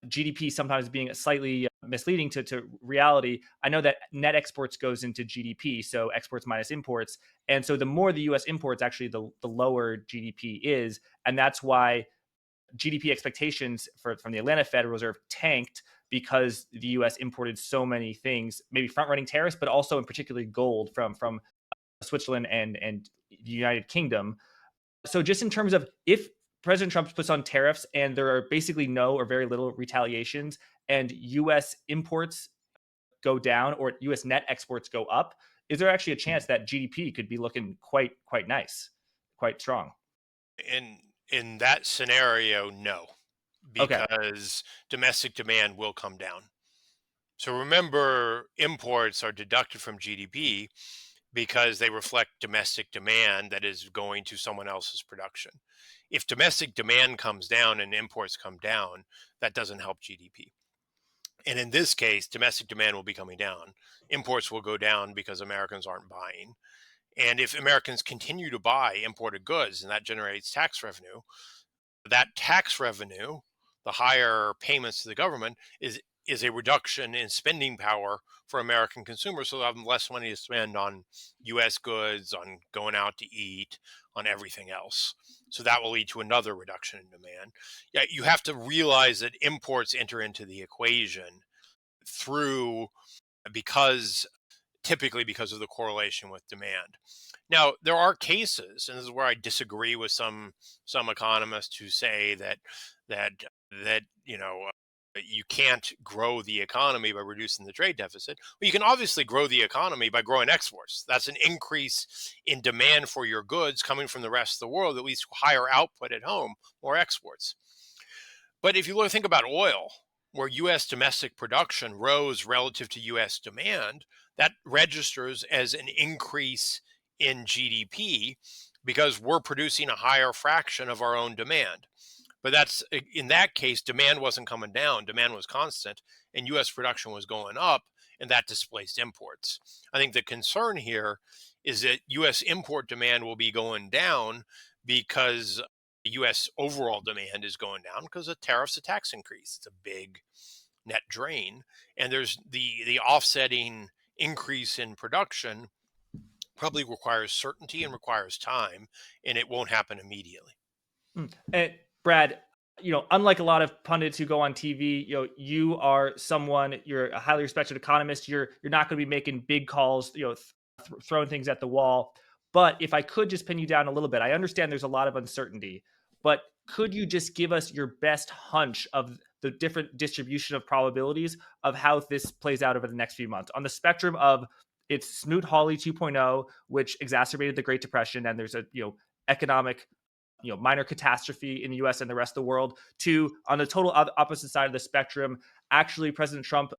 GDP sometimes being slightly misleading to reality, I know that net exports goes into GDP, so exports minus imports. And so the more the US imports, actually, the lower GDP is. And that's why GDP expectations from the Atlanta Federal Reserve tanked, because the US imported so many things, maybe front running tariffs, but also in particularly gold from Switzerland and the United Kingdom. So just in terms of, if President Trump puts on tariffs and there are basically no or very little retaliations, and US imports go down or US net exports go up, is there actually a chance that GDP could be looking quite nice, quite strong? In that scenario, no, Okay. because domestic demand will come down. So remember, imports are deducted from GDP because they reflect domestic demand that is going to someone else's production. If domestic demand comes down and imports come down, that doesn't help GDP. And in this case, domestic demand will be coming down. Imports will go down because Americans aren't buying. And if Americans continue to buy imported goods and that generates tax revenue, that tax revenue, the higher payments to the government, is is a reduction in spending power for American consumers, so they'll have less money to spend on US goods, on going out to eat, on everything else. So that will lead to another reduction in demand. Yeah, you have to realize that imports enter into the equation through because typically because of the correlation with demand. Now, there are cases, and this is where I disagree with some economists who say that that you can't grow the economy by reducing the trade deficit. Well, you can obviously grow the economy by growing exports. That's an increase in demand for your goods coming from the rest of the world that leads to higher output at home, more exports. But if you think about oil, where U.S. domestic production rose relative to U.S. demand, that registers as an increase in GDP because we're producing a higher fraction of our own demand. But that's in that case, demand wasn't coming down, demand was constant, and U.S. production was going up, and that displaced imports. I think the concern here is that U.S. import demand will be going down because U.S. overall demand is going down because of tariffs, a tax increase. It's a big net drain, and there's the offsetting increase in production probably requires certainty and requires time, and it won't happen immediately. And Brad, unlike a lot of pundits who go on TV, you are someone, you're a highly respected economist. You're not going to be making big calls, throwing things at the wall. But if I could just pin you down a little bit, I understand there's a lot of uncertainty, but could you just give us your best hunch of the different distribution of probabilities of how this plays out over the next few months on the spectrum of it's Smoot-Hawley 2.0, which exacerbated the Great Depression, and there's a economic minor catastrophe in the US and the rest of the world, to on the total opposite side of the spectrum, actually President Trump,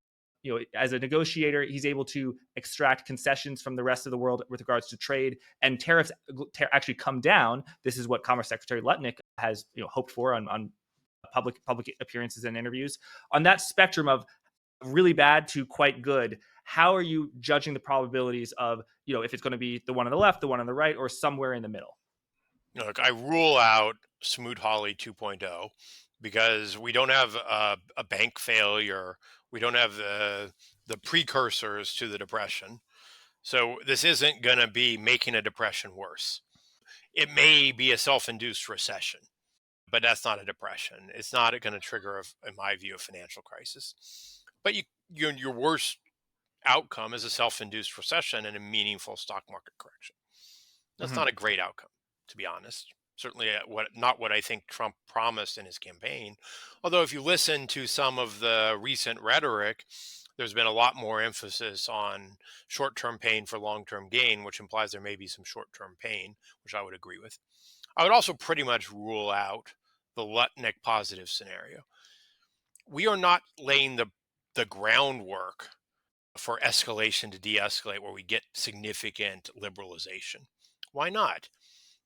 as a negotiator, he's able to extract concessions from the rest of the world with regards to trade, and tariffs actually come down. This is what Commerce Secretary Lutnick has hoped for on public appearances and interviews. On that spectrum of really bad to quite good, how are you judging the probabilities of if it's going to be the one on the left, the one on the right, or somewhere in the middle? Look, I rule out Smoot-Hawley 2.0 because we don't have a bank failure. We don't have the precursors to the depression. So this isn't going to be making a depression worse. It may be a self-induced recession, but that's not a depression. It's not going to trigger, in my view, a financial crisis. But your worst outcome is a self-induced recession and a meaningful stock market correction. That's Mhm. not a great outcome, to be honest. Certainly, not what I think Trump promised in his campaign. Although, if you listen to some of the recent rhetoric, there's been a lot more emphasis on short-term pain for long-term gain, which implies there may be some short-term pain, which I would agree with. I would also pretty much rule out the Lutnick positive scenario. We are not laying the groundwork for escalation to de-escalate where we get significant liberalization. Why not?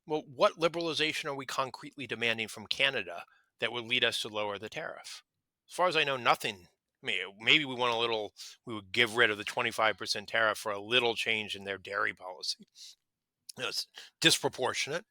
Well, what liberalization are we concretely demanding from Canada that would lead us to lower the tariff? As far as I know, nothing. I mean, maybe we would give rid of the 25% tariff for a little change in their dairy policy. It's disproportionate.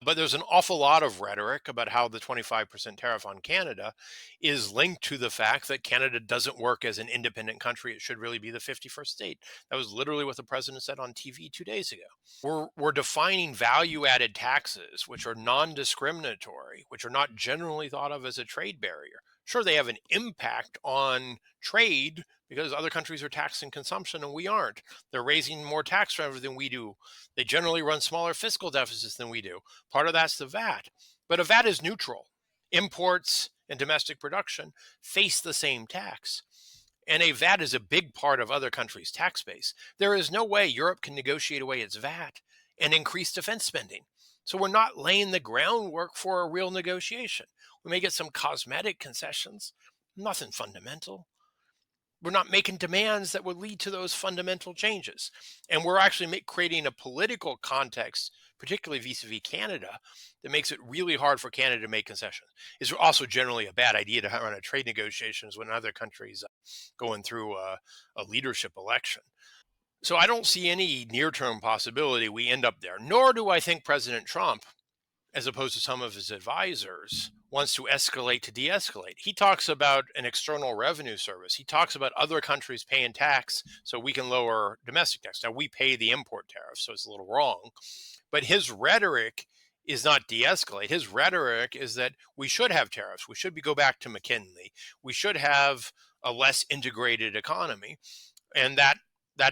But there's an awful lot of rhetoric about how the 25% tariff on Canada is linked to the fact that Canada doesn't work as an independent country. It should really be the 51st state. That was literally what the president said on TV 2 days ago. We're defining value added taxes, which are non discriminatory, which are not generally thought of as a trade barrier. Sure, they have an impact on trade because other countries are taxing consumption and we aren't. They're raising more tax revenue than we do. They generally run smaller fiscal deficits than we do. Part of that's the VAT. But a VAT is neutral. Imports and domestic production face the same tax. And a VAT is a big part of other countries' tax base. There is no way Europe can negotiate away its VAT and increase defense spending. So we're not laying the groundwork for a real negotiation. We may get some cosmetic concessions, nothing fundamental. We're not making demands that would lead to those fundamental changes. And we're actually creating a political context, particularly vis-a-vis Canada, that makes it really hard for Canada to make concessions. It's also generally a bad idea to run a trade negotiations when other countries going through a leadership election. So I don't see any near-term possibility we end up there, nor do I think President Trump, as opposed to some of his advisors, wants to escalate to de-escalate. He talks about an external revenue service. He talks about other countries paying tax so we can lower domestic tax. Now we pay the import tariff, so it's a little wrong. But his rhetoric is not de-escalate. His rhetoric is that we should have tariffs. We should go back to McKinley. We should have a less integrated economy, and that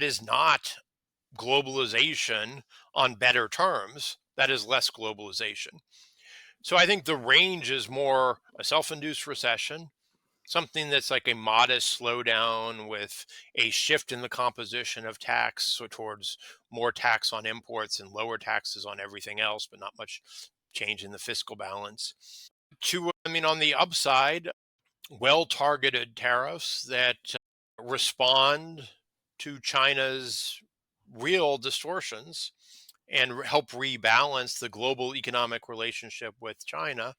is not globalization on better terms. That is less globalization. So I think the range is more a self-induced recession, something that's like a modest slowdown with a shift in the composition of tax, so towards more tax on imports and lower taxes on everything else, but not much change in the fiscal balance. On the upside, well-targeted tariffs that respond to China's real distortions and help rebalance the global economic relationship with China.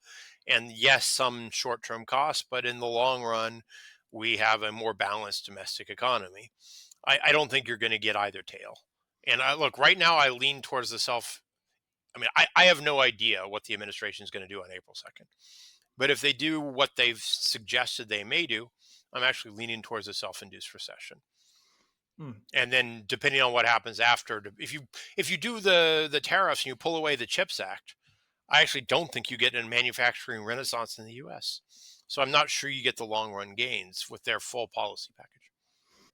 And yes, some short term costs, but in the long run, we have a more balanced domestic economy. I don't think you're going to get either tail. And look, right now, I lean towards the self. I have no idea what the administration is going to do on April 2nd. But if they do what they've suggested they may do, I'm actually leaning towards a self induced recession. And then depending on what happens after, if you do the tariffs and you pull away the CHIPS Act, I actually don't think you get a manufacturing renaissance in the U.S. So I'm not sure you get the long run gains with their full policy package.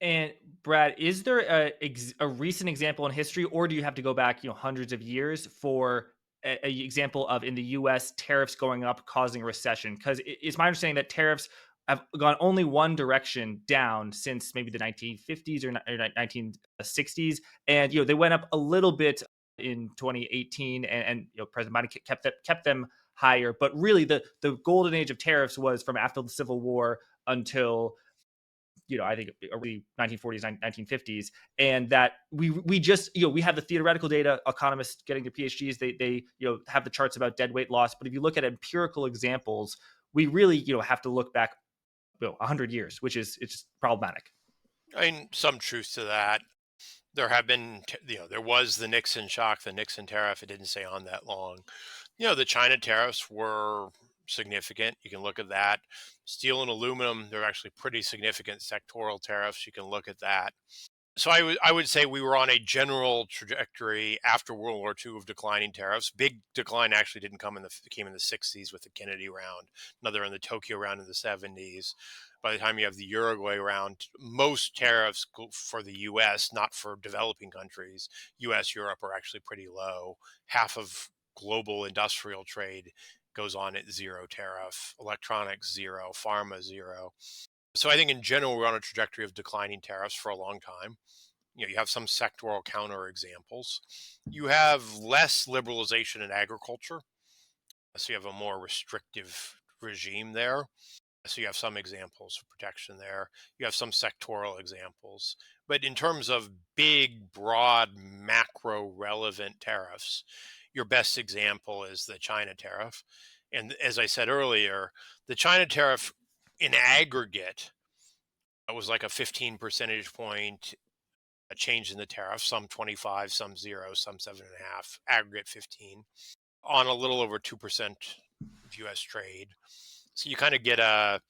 And Brad, is there a recent example in history, or do you have to go back, hundreds of years for a example of in the U.S. tariffs going up causing a recession? Because it's my understanding that tariffs have gone only one direction down since maybe the 1950s or 1960s, and they went up a little bit in 2018, and President Biden kept them higher. But really, the golden age of tariffs was from after the Civil War until I think early 1940s, 1950s, and that we just we have the theoretical data. Economists getting their PhDs, they have the charts about dead weight loss. But if you look at empirical examples, we really have to look back 100 years, which is it's problematic. Some truth to that. There have been, there was the Nixon shock, the Nixon tariff. It didn't stay on that long. The China tariffs were significant. You can look at that. Steel and aluminum, they're actually pretty significant sectoral tariffs. You can look at that. So I would say we were on a general trajectory after World War II of declining tariffs. Big decline actually didn't came in the 60s with the Kennedy round, another in the Tokyo round in the 70s. By the time you have the Uruguay round, most tariffs for the U.S., not for developing countries, U.S., Europe, are actually pretty low. Half of global industrial trade goes on at zero tariff, electronics zero, pharma zero. So I think in general, we're on a trajectory of declining tariffs for a long time. You have some sectoral counter examples. You have less liberalization in agriculture. So you have a more restrictive regime there. So you have some examples of protection there. You have some sectoral examples. But in terms of big, broad, macro relevant tariffs, your best example is the China tariff. And as I said earlier, the China tariff in aggregate, it was like a 15 percentage point a change in the tariff, some 25, some 0, some 7.5, aggregate 15, on a little over 2% of U.S. trade. So you kind of get an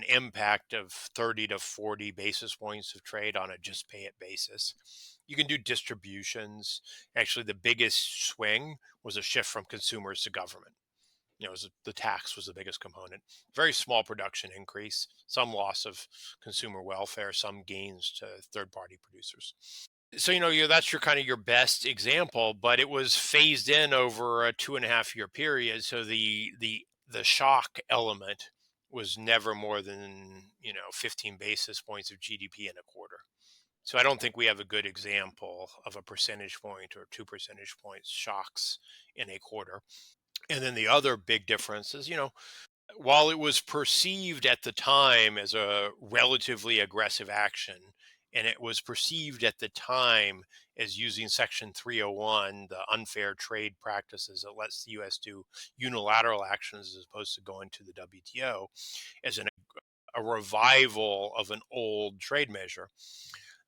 impact of 30 to 40 basis points of trade on a just pay it basis. You can do distributions. Actually, the biggest swing was a shift from consumers to government. The tax was the biggest component. Very small production increase, some loss of consumer welfare, some gains to third-party producers. So that's your best example, but it was phased in over a 2.5 year period. So the shock element was never more than 15 basis points of GDP in a quarter. So I don't think we have a good example of a percentage point or 2 percentage points shocks in a quarter. And then the other big difference is, while it was perceived at the time as a relatively aggressive action, and it was perceived at the time as using Section 301, the unfair trade practices that lets the U.S. do unilateral actions as opposed to going to the WTO, as a revival of an old trade measure.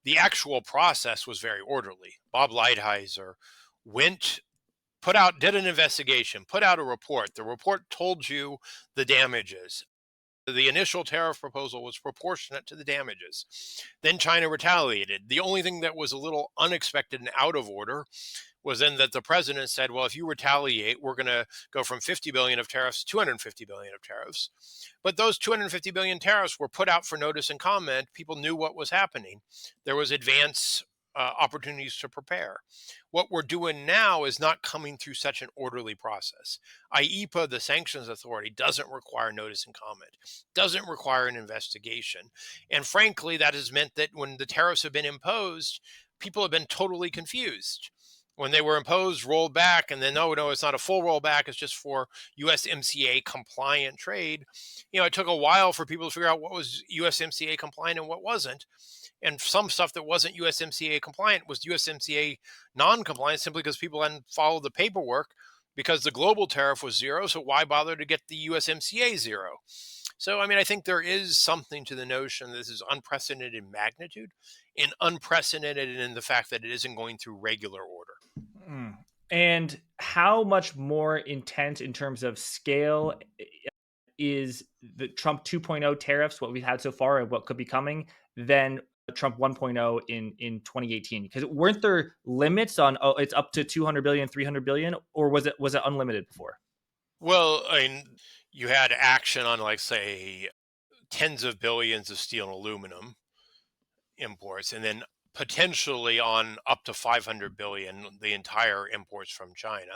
The actual process was very orderly. Bob Lighthizer went did an investigation, put out a report. The report told you the damages. The initial tariff proposal was proportionate to the damages. Then China retaliated. The only thing that was a little unexpected and out of order was then that the president said, well, if you retaliate, we're going to go from 50 billion of tariffs to 250 billion of tariffs. But those 250 billion tariffs were put out for notice and comment. People knew what was happening. There was advance opportunities to prepare. What we're doing now is not coming through such an orderly process. IEPA, the sanctions authority, doesn't require notice and comment, doesn't require an investigation. And frankly, that has meant that when the tariffs have been imposed, people have been totally confused. When they were imposed, rolled back, and then, no, it's not a full rollback, it's just for USMCA compliant trade. It took a while for people to figure out what was USMCA compliant and what wasn't. And some stuff that wasn't USMCA compliant was USMCA non-compliant simply because people hadn't followed the paperwork because the global tariff was zero. So why bother to get the USMCA zero? So, I think there is something to the notion this is unprecedented in magnitude and unprecedented in the fact that it isn't going through regular order. Mm. And how much more intense in terms of scale is the Trump 2.0 tariffs, what we've had so far and what could be coming, than Trump 1.0 in 2018? Because weren't there limits on, it's up to 200 billion, 300 billion, or was it unlimited before? Well, you had action on, like, say, tens of billions of steel and aluminum imports, and then potentially on up to 500 billion, the entire imports from China.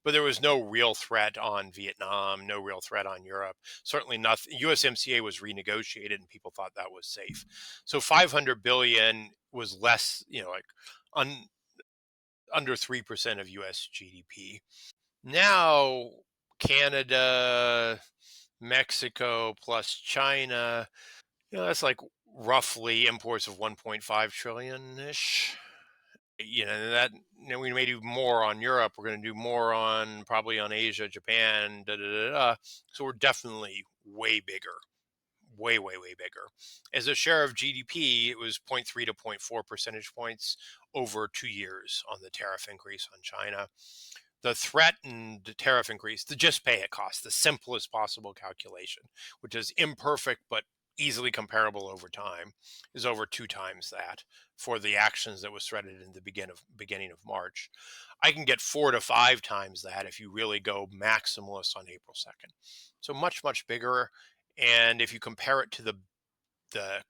But there was no real threat on Vietnam, no real threat on Europe. Certainly nothing. USMCA was renegotiated and people thought that was safe. So 500 billion was less, like under 3% of US GDP. Now, Canada, Mexico plus China, that's like roughly imports of 1.5 trillion ish. That we may do more on Europe. We're going to do more on probably on Asia, Japan, da da da da. So we're definitely way bigger, way way way bigger. As a share of GDP, it was 0.3 to 0.4 percentage points over 2 years on the tariff increase on China. The threatened tariff increase, the just pay it cost, the simplest possible calculation, which is imperfect but easily comparable over time, is over 2 times that for the actions that was threatened in the beginning of March. I can get 4 to 5 times that if you really go maximalist on April 2nd. So much, much bigger. And if you compare it to the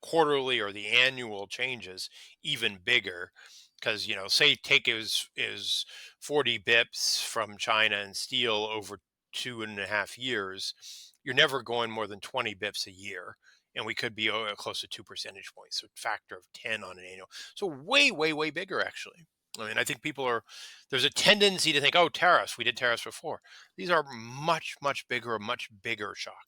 quarterly or the annual changes, even bigger. Because, say take is 40 bips from China and steel over 2.5 years, you're never going more than 20 bips a year. And we could be close to 2 percentage points, so factor of 10 on an annual. So way, way, way bigger, actually. I think there's a tendency to think, oh, tariffs, we did tariffs before. These are much, much bigger, a much bigger shock.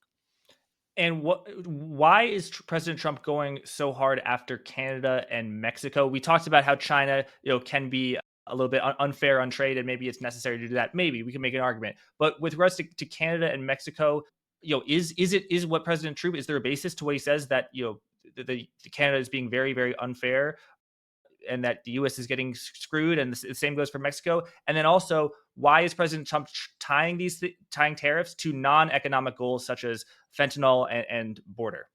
And why is President Trump going so hard after Canada and Mexico? We talked about how China, can be a little bit unfair on trade, and maybe it's necessary to do that. Maybe we can make an argument. But with regards to Canada and Mexico, is what President Trump, is there a basis to what he says that the Canada is being very, very unfair, and that the U.S. is getting screwed, and the same goes for Mexico? And then also, why is President Trump tying tariffs to non-economic goals such as fentanyl and border?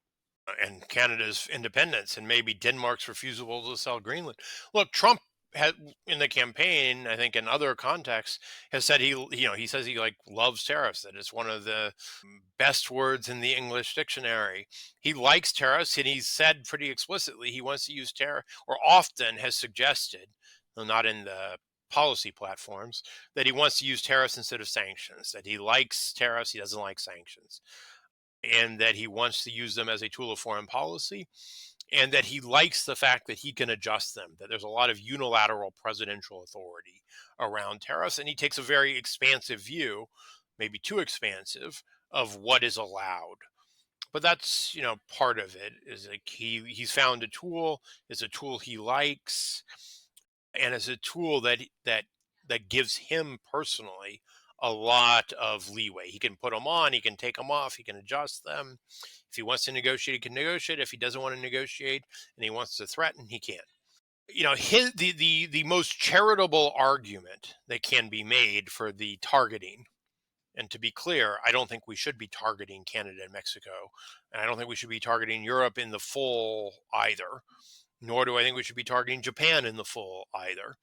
And Canada's independence and maybe Denmark's refusal to sell Greenland. Look, Trump had in the campaign, I think in other contexts, has said he says he loves tariffs, that it's one of the best words in the English dictionary. He likes tariffs, and he's said pretty explicitly he wants to use tariff, or often has suggested, though not in the policy platforms, that he wants to use tariffs instead of sanctions, that he likes tariffs, he doesn't like sanctions, and that he wants to use them as a tool of foreign policy, and that he likes the fact that he can adjust them, that there's a lot of unilateral presidential authority around tariffs, and he takes a very expansive view, maybe too expansive, of what is allowed. But that's, part of it is like he's found a tool, it's a tool he likes, and it's a tool that gives him personally a lot of leeway. He can put them on, he can take them off, he can adjust them. If he wants to negotiate, he can negotiate. If he doesn't want to negotiate and he wants to threaten, he can. The most charitable argument that can be made for the targeting. And to be clear, I don't think we should be targeting Canada and Mexico, and I don't think we should be targeting Europe in the full either. Nor do I think we should be targeting Japan in the full either.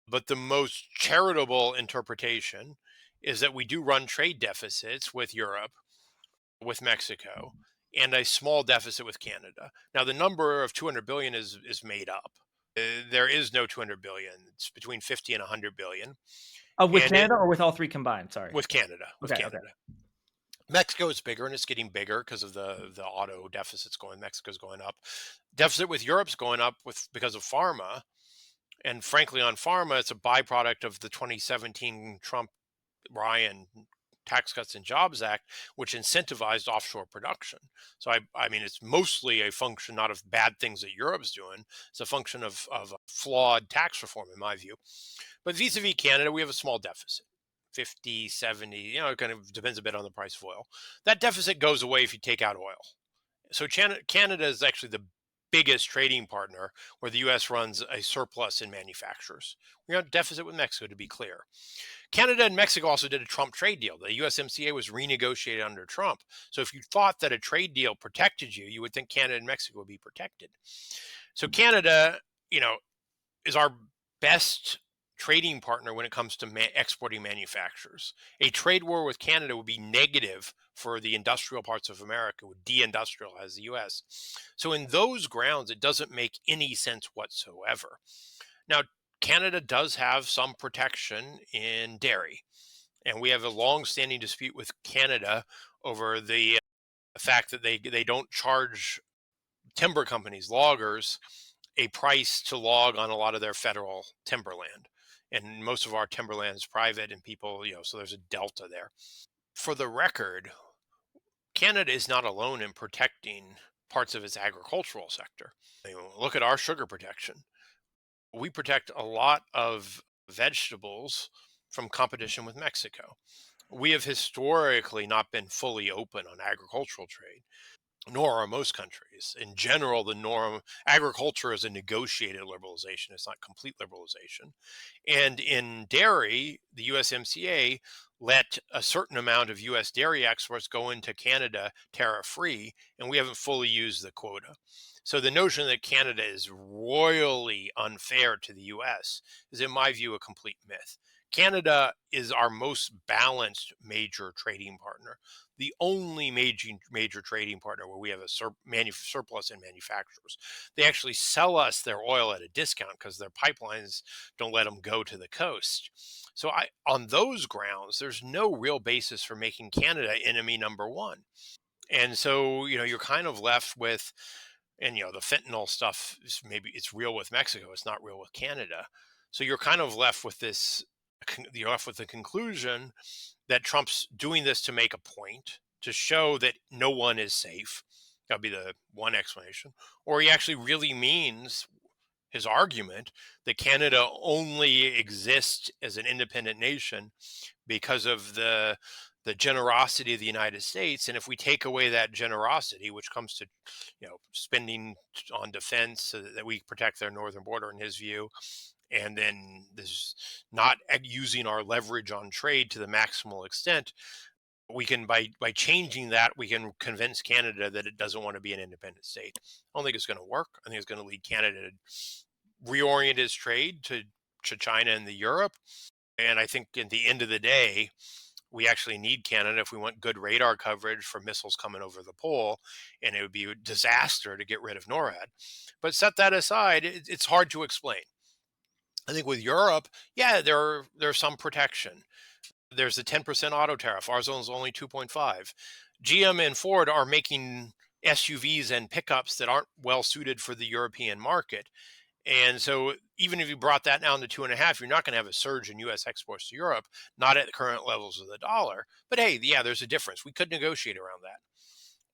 But the most charitable interpretation is that we do run trade deficits with Europe, with Mexico, and a small deficit with Canada. Now, the number of 200 billion is made up. There is no 200 billion. It's between 50 and 100 billion. With And Canada or with all three combined? Sorry. with Canada, with Okay. Okay. Canada. Mexico is bigger and it's getting bigger because of the auto deficits going. Mexico's going up. Deficit with Europe's going up because of pharma. And frankly, on pharma, it's a byproduct of the 2017 Trump Ryan Tax Cuts and Jobs Act, which incentivized offshore production. So I mean, it's mostly a function not of bad things that Europe's doing. It's a function of flawed tax reform, in my view. But vis-a-vis Canada, we have a small deficit. 50, 70, it kind of depends a bit on the price of oil. That deficit goes away if you take out oil. So Canada is actually the biggest trading partner where the U.S. runs a surplus in manufacturers. We're in a deficit with Mexico, to be clear. Canada and Mexico also did a Trump trade deal. The USMCA was renegotiated under Trump. So if you thought that a trade deal protected you, you would think Canada and Mexico would be protected. So Canada, is our best trading partner when it comes to exporting manufacturers. A trade war with Canada would be negative for the industrial parts of America, would deindustrialize the US. So in those grounds, it doesn't make any sense whatsoever. Now, Canada does have some protection in dairy, and we have a long-standing dispute with Canada over the fact that they don't charge timber companies, loggers, a price to log on a lot of their federal timberland. And most of our timberland is private, and people, so there's a delta there. For the record, Canada is not alone in protecting parts of its agricultural sector. Look at our sugar protection. We protect a lot of vegetables from competition with Mexico. We have historically not been fully open on agricultural trade, nor are most countries. In general, the norm, agriculture is a negotiated liberalization. It's not complete liberalization. And in dairy, the USMCA let a certain amount of US dairy exports go into Canada tariff-free, and we haven't fully used the quota. So the notion that Canada is royally unfair to the US is, in my view, a complete myth. Canada is our most balanced major trading partner, the only major trading partner where we have a surplus in manufacturers. They actually sell us their oil at a discount because their pipelines don't let them go to the coast. So on those grounds, there's no real basis for making Canada enemy number one. And so, you're kind of left with, and the fentanyl stuff is, maybe it's real with Mexico, it's not real with Canada. So you're kind of left with you're left with the conclusion that Trump's doing this to make a point, to show that no one is safe. That'd be the one explanation. Or he actually really means his argument that Canada only exists as an independent nation because of the generosity of the United States. And if we take away that generosity, which comes to, spending on defense so that we protect their northern border, in his view, and then this not using our leverage on trade to the maximal extent, we can, by changing that, we can convince Canada that it doesn't want to be an independent state. I don't think it's going to work. I think it's going to lead Canada to reorient its trade to China and the Europe. And I think at the end of the day, we actually need Canada if we want good radar coverage for missiles coming over the pole, and it would be a disaster to get rid of NORAD. But set that aside, it's hard to explain. I think with Europe, yeah, there's some protection. There's a 10% auto tariff. Our zone is only 2.5. GM and Ford are making SUVs and pickups that aren't well suited for the European market. And so even if you brought that down to 2.5, you're not going to have a surge in U.S. exports to Europe, not at the current levels of the dollar. But hey, yeah, there's a difference. We could negotiate around that.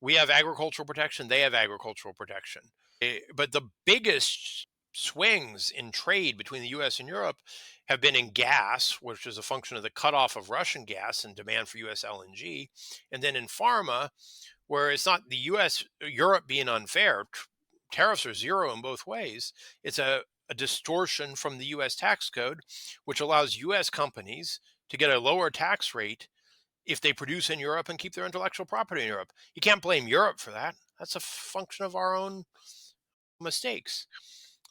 We have agricultural protection. They have agricultural protection. But the biggest swings in trade between the U.S. and Europe have been in gas, which is a function of the cutoff of Russian gas and demand for U.S. LNG. And then in pharma, where it's not the Europe being unfair. Tariffs are zero in both ways. It's a a distortion from the US tax code, which allows US companies to get a lower tax rate if they produce in Europe and keep their intellectual property in Europe. You can't blame Europe for that. That's a function of our own mistakes.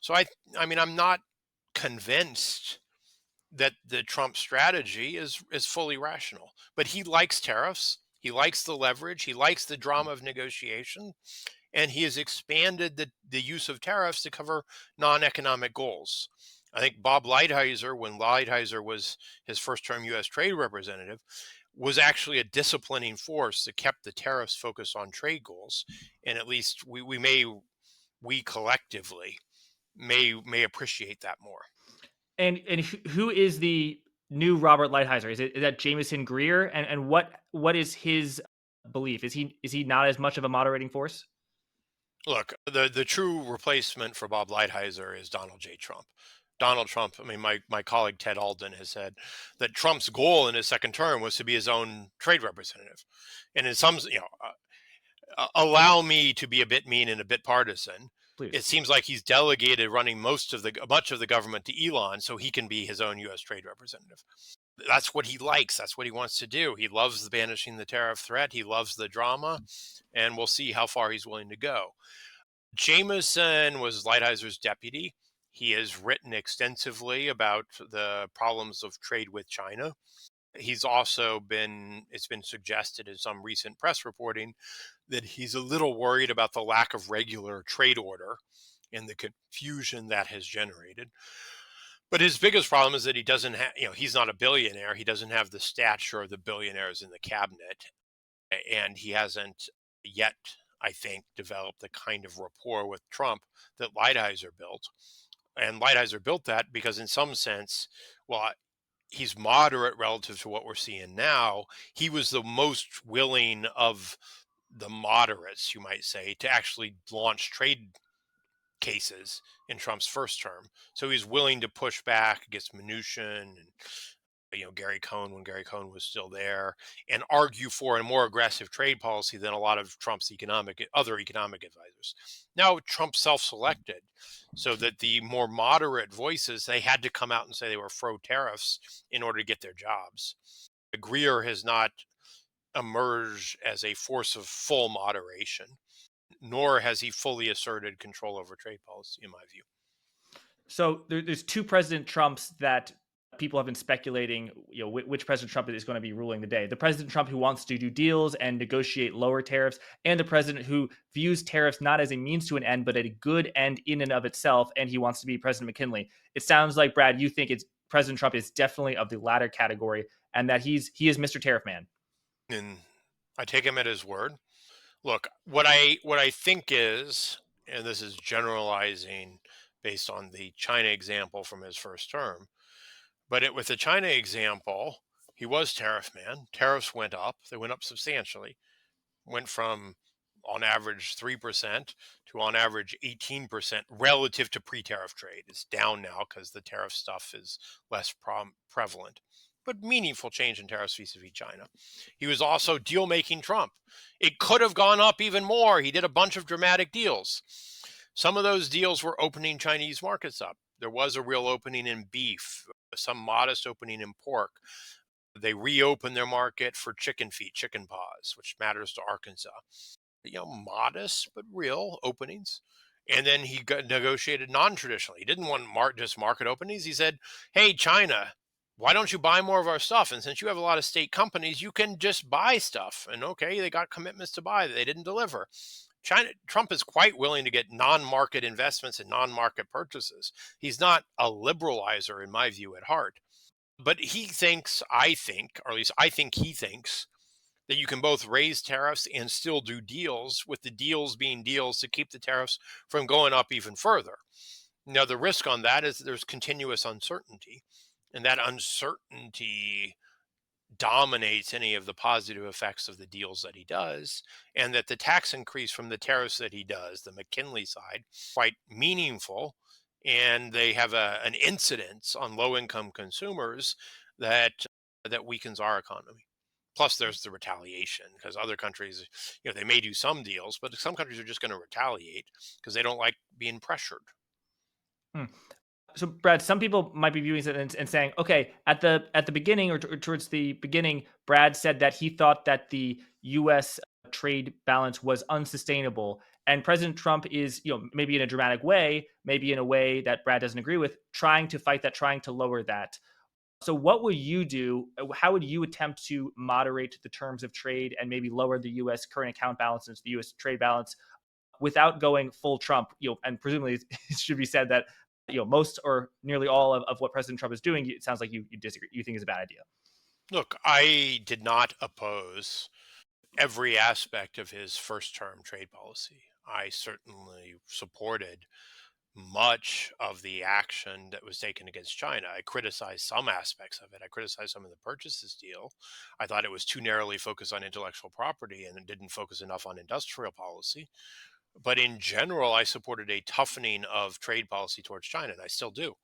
So I mean, I'm not convinced that the Trump strategy is fully rational. But he likes tariffs. He likes the leverage. He likes the drama of negotiation, and he has expanded the use of tariffs to cover non-economic goals. I think Bob Lighthizer, when Lighthizer was his first term U.S. trade representative, was actually a disciplining force that kept the tariffs focused on trade goals. And at least we collectively may appreciate that more. And who is the new Robert Lighthizer? Is that Jameson Greer? And what is his belief? Is he not as much of a moderating force? Look, the true replacement for Bob Lighthizer is Donald J. Trump. Donald Trump, I mean, my colleague Ted Alden has said that Trump's goal in his second term was to be his own trade representative. And in some, allow me to be a bit mean and a bit partisan. Please. It seems like he's delegated running much of the government to Elon so he can be his own U.S. trade representative. That's what he likes. That's what he wants to do. He loves banishing the tariff threat. He loves the drama, and we'll see how far he's willing to go. Jameson was Lighthizer's deputy. He has written extensively about the problems of trade with China. It's been suggested in some recent press reporting that he's a little worried about the lack of regular trade order and the confusion that has generated. But his biggest problem is that he doesn't have, he's not a billionaire. He doesn't have the stature of the billionaires in the cabinet. And he hasn't yet, I think, developed the kind of rapport with Trump that Lighthizer built. And Lighthizer built that because, in some sense, well, he's moderate relative to what we're seeing now. He was the most willing of the moderates, you might say, to actually launch trade cases in Trump's first term. So he's willing to push back against Mnuchin and Gary Cohn when Gary Cohn was still there, and argue for a more aggressive trade policy than a lot of Trump's other economic advisors. Now Trump self-selected, so that the more moderate voices, they had to come out and say they were pro tariffs in order to get their jobs. Greer has not emerged as a force of full moderation, nor has he fully asserted control over trade policy, in my view. So there's two President Trumps that people have been speculating, which President Trump is going to be ruling the day. The President Trump who wants to do deals and negotiate lower tariffs, and the president who views tariffs not as a means to an end, but a good end in and of itself, and he wants to be President McKinley. It sounds like, Brad, you think President Trump is definitely of the latter category, and that he is Mr. Tariff Man. And I take him at his word. Look, what I think is, and this is generalizing based on the China example from his first term, but with the China example, he was tariff man. Tariffs went up. They went up substantially. Went from on average 3% to on average 18% relative to pre-tariff trade. It's down now because the tariff stuff is less prevalent. But meaningful change in tariffs vis-a-vis China. He was also deal-making Trump. It could have gone up even more. He did a bunch of dramatic deals. Some of those deals were opening Chinese markets up. There was a real opening in beef, some modest opening in pork. They reopened their market for chicken feet, chicken paws, which matters to Arkansas. Modest but real openings. And then he negotiated non-traditionally. He didn't want just market openings. He said, "Hey, China, why don't you buy more of our stuff? And since you have a lot of state companies, you can just buy stuff." And okay, they got commitments to buy that they didn't deliver. Trump is quite willing to get non-market investments and non-market purchases. He's not a liberalizer, in my view, at heart. But he thinks, I think, or at least I think he thinks, that you can both raise tariffs and still do deals, with the deals being deals to keep the tariffs from going up even further. Now, the risk on that is that there's continuous uncertainty, and that uncertainty dominates any of the positive effects of the deals that he does, and that the tax increase from the tariffs that he does, the McKinley side, quite meaningful, and they have an incidence on low-income consumers that weakens our economy. Plus, there's the retaliation, because other countries, they may do some deals, but some countries are just going to retaliate because they don't like being pressured. Hmm. So, Brad, some people might be viewing it and saying, okay, at the beginning or towards the beginning, Brad said that he thought that the U.S. trade balance was unsustainable, and President Trump is, maybe in a dramatic way, maybe in a way that Brad doesn't agree with, trying to fight that, trying to lower that. So, what will you do? How would you attempt to moderate the terms of trade and maybe lower the U.S. current account balances, the U.S. trade balance, without going full Trump? And presumably it should be said that most or nearly all of what President Trump is doing, it sounds like you disagree. You think is a bad idea. Look, I did not oppose every aspect of his first term trade policy. I certainly supported much of the action that was taken against China. I criticized some aspects of it. I criticized some of the purchases deal. I thought it was too narrowly focused on intellectual property and it didn't focus enough on industrial policy. But in general, I supported a toughening of trade policy towards China, and I still do.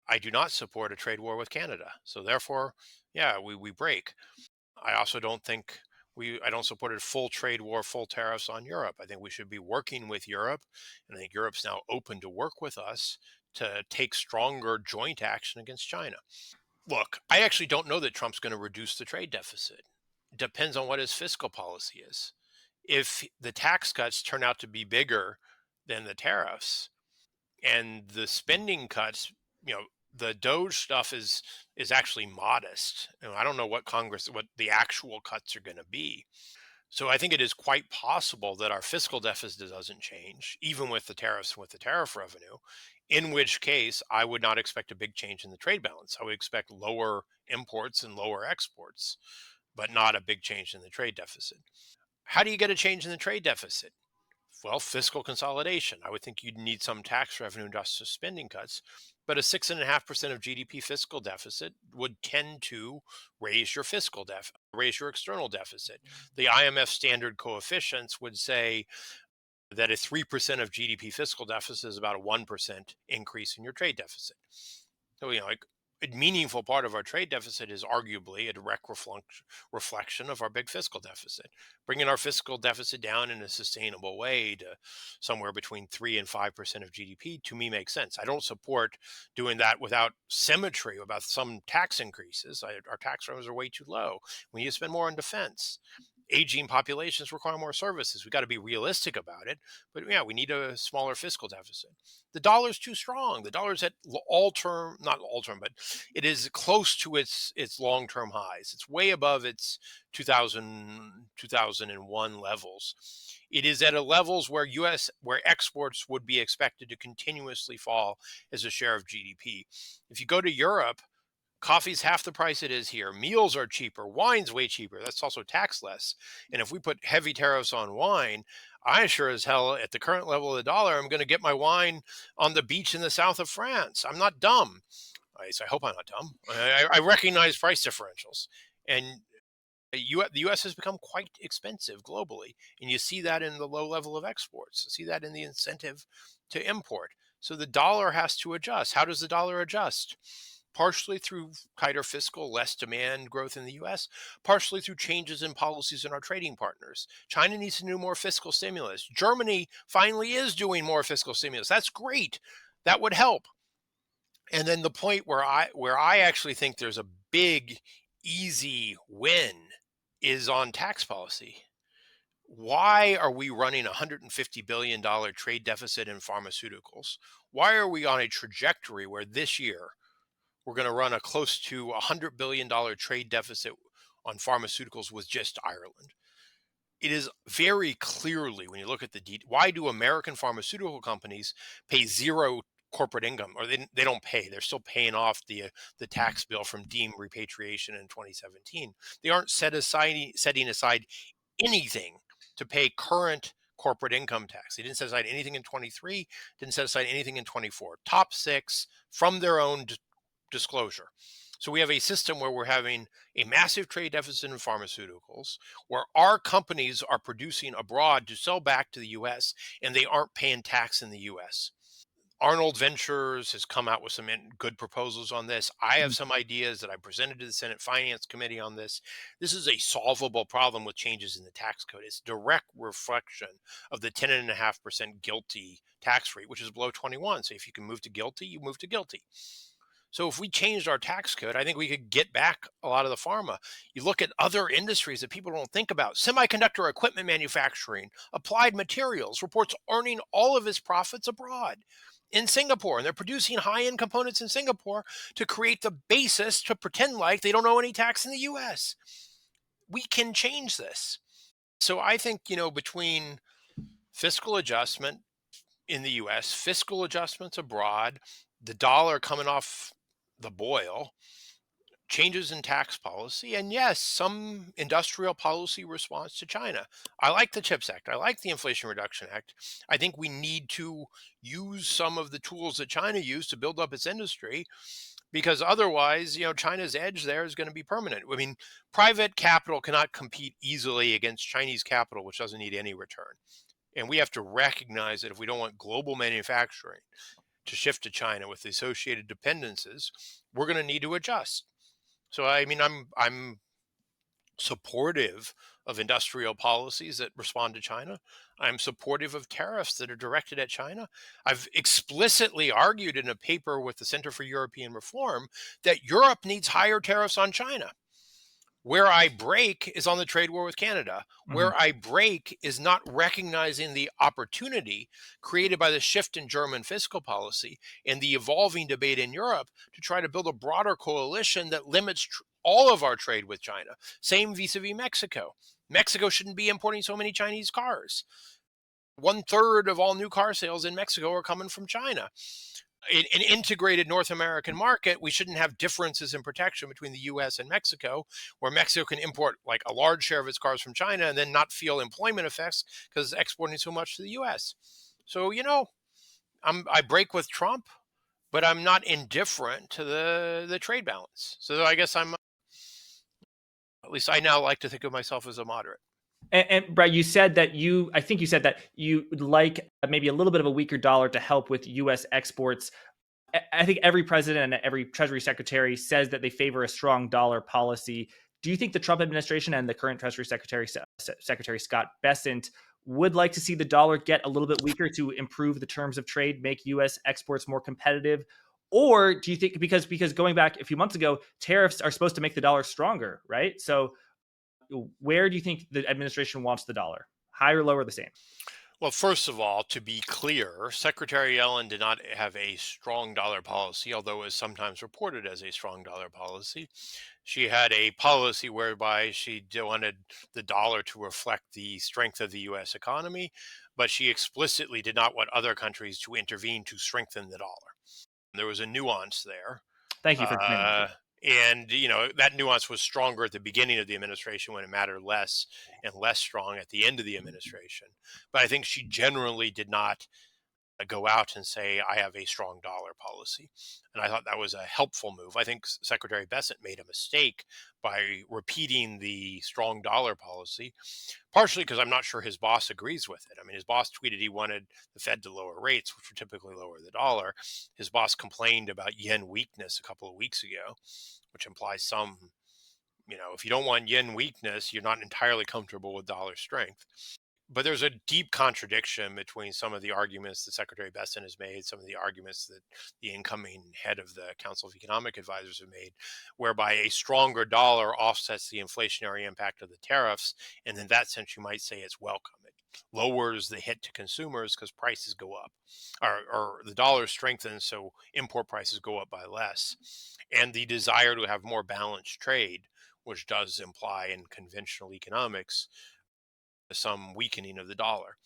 I do not support a trade war with Canada. So therefore, yeah, we break. I also don't think I don't support a full trade war, full tariffs on Europe. I think we should be working with Europe, and I think Europe's now open to work with us to take stronger joint action against China. Look, I actually don't know that Trump's going to reduce the trade deficit. Depends on what his fiscal policy is. If the tax cuts turn out to be bigger than the tariffs, and the spending cuts, the Doge stuff is actually modest. I don't know what the actual cuts are going to be. So I think it is quite possible that our fiscal deficit doesn't change, even with the tariffs, with the tariff revenue. In which case, I would not expect a big change in the trade balance. I would expect lower imports and lower exports, but not a big change in the trade deficit. How do you get a change in the trade deficit? Well, fiscal consolidation. I would think you'd need some tax revenue industrial spending cuts, but a 6.5% of GDP fiscal deficit would tend to raise your external deficit. The IMF standard coefficients would say that a 3% of GDP fiscal deficit is about a 1% increase in your trade deficit. So, like a meaningful part of our trade deficit is arguably a direct reflection of our big fiscal deficit. Bringing our fiscal deficit down in a sustainable way to somewhere between 3 and 5% of GDP, to me, makes sense. I don't support doing that without symmetry, about some tax increases. Our tax revenues are way too low. We need to spend more on defense. Aging populations require more services. We got to be realistic about it. But yeah, we need a smaller fiscal deficit. The dollar's too strong. The dollar's at not all term, but it is close to its long-term highs. It's way above its 2001 levels. It is at a levels where exports would be expected to continuously fall as a share of GDP. If you go to Europe, coffee's half the price it is here. Meals are cheaper. Wine's way cheaper. That's also tax less. And if we put heavy tariffs on wine, I sure as hell, at the current level of the dollar, I'm going to get my wine on the beach in the south of France. I'm not dumb. At least I hope I'm not dumb. I recognize price differentials. And the U.S. has become quite expensive globally. And you see that in the low level of exports. You see that in the incentive to import. So the dollar has to adjust. How does the dollar adjust? Partially through tighter fiscal, less demand growth in the US, partially through changes in policies in our trading partners. China needs to do more fiscal stimulus. Germany finally is doing more fiscal stimulus. That's great. That would help. And then the point where I actually think there's a big, easy win is on tax policy. Why are we running a $150 billion trade deficit in pharmaceuticals? Why are we on a trajectory where this year we're going to run a close to $100 billion trade deficit on pharmaceuticals with just Ireland? It is very clearly, when you look at why do American pharmaceutical companies pay zero corporate income, or they don't pay? They're still paying off the tax bill from deemed repatriation in 2017. They aren't setting aside anything to pay current corporate income tax. They didn't set aside anything in 23, didn't set aside anything in 24. Top six from their own disclosure. So we have a system where we're having a massive trade deficit in pharmaceuticals, where our companies are producing abroad to sell back to the US and they aren't paying tax in the US. Arnold Ventures has come out with some good proposals on this. I have Mhm. some ideas that I presented to the Senate Finance Committee on this. This is a solvable problem with changes in the tax code. It's a direct reflection of the 10.5% guilty tax rate, which is below 21. So if you can move to guilty, you move to guilty. So if we changed our tax code, I think we could get back a lot of the pharma. You look at other industries that people don't think about. Semiconductor equipment manufacturing, Applied Materials reports earning all of its profits abroad in Singapore. And they're producing high-end components in Singapore to create the basis to pretend like they don't owe any tax in the US. We can change this. So I think, between fiscal adjustment in the US, fiscal adjustments abroad, the dollar coming off the boil, changes in tax policy, and yes, some industrial policy response to China. I like the CHIPS Act. I like the Inflation Reduction Act. I think we need to use some of the tools that China used to build up its industry because otherwise, China's edge there is going to be permanent. I mean, private capital cannot compete easily against Chinese capital, which doesn't need any return. And we have to recognize that if we don't want global manufacturing to shift to China with the associated dependencies, we're going to need to adjust. So I mean, I'm supportive of industrial policies that respond to China. I'm supportive of tariffs that are directed at China. I've explicitly argued in a paper with the Center for European Reform that Europe needs higher tariffs on China. Where I break is on the trade war with Canada. Mhm. Where I break is not recognizing the opportunity created by the shift in German fiscal policy and the evolving debate in Europe to try to build a broader coalition that limits all of our trade with China. Same vis-a-vis Mexico. Mexico shouldn't be importing so many Chinese cars. 1/3 of all new car sales in Mexico are coming from China. In an integrated North American market, we shouldn't have differences in protection between the US and Mexico, where Mexico can import like a large share of its cars from China and then not feel employment effects because it's exporting so much to the US. So, I break with Trump, but I'm not indifferent to the trade balance. So I guess at least I now like to think of myself as a moderate. And Brad, I think you said that you would like maybe a little bit of a weaker dollar to help with U.S. exports. I think every president and every Treasury Secretary says that they favor a strong dollar policy. Do you think the Trump administration and the current Treasury Secretary, Secretary Scott Bessent, would like to see the dollar get a little bit weaker to improve the terms of trade, make U.S. exports more competitive? Or do you think because going back a few months ago, tariffs are supposed to make the dollar stronger, right? So where do you think the administration wants the dollar? Higher, lower, the same? Well, first of all, to be clear, Secretary Yellen did not have a strong dollar policy, although it was sometimes reported as a strong dollar policy. She had a policy whereby she wanted the dollar to reflect the strength of the US economy, but she explicitly did not want other countries to intervene to strengthen the dollar. There was a nuance there. Thank you for explaining that. Uh, and that nuance was stronger at the beginning of the administration when it mattered less and less strong at the end of the administration. But I think she generally did not go out and say, I have a strong dollar policy. And I thought that was a helpful move. I think Secretary Bessent made a mistake by repeating the strong dollar policy, partially because I'm not sure his boss agrees with it. I mean, his boss tweeted he wanted the Fed to lower rates, which would typically lower the dollar. His boss complained about yen weakness a couple of weeks ago, which implies if you don't want yen weakness, you're not entirely comfortable with dollar strength. But there's a deep contradiction between some of the arguments that Secretary Bessent has made, some of the arguments that the incoming head of the Council of Economic Advisors have made, whereby a stronger dollar offsets the inflationary impact of the tariffs. And in that sense, you might say it's welcome. It lowers the hit to consumers because prices go up, or the dollar strengthens, so import prices go up by less. And the desire to have more balanced trade, which does imply in conventional economics some weakening of the dollar.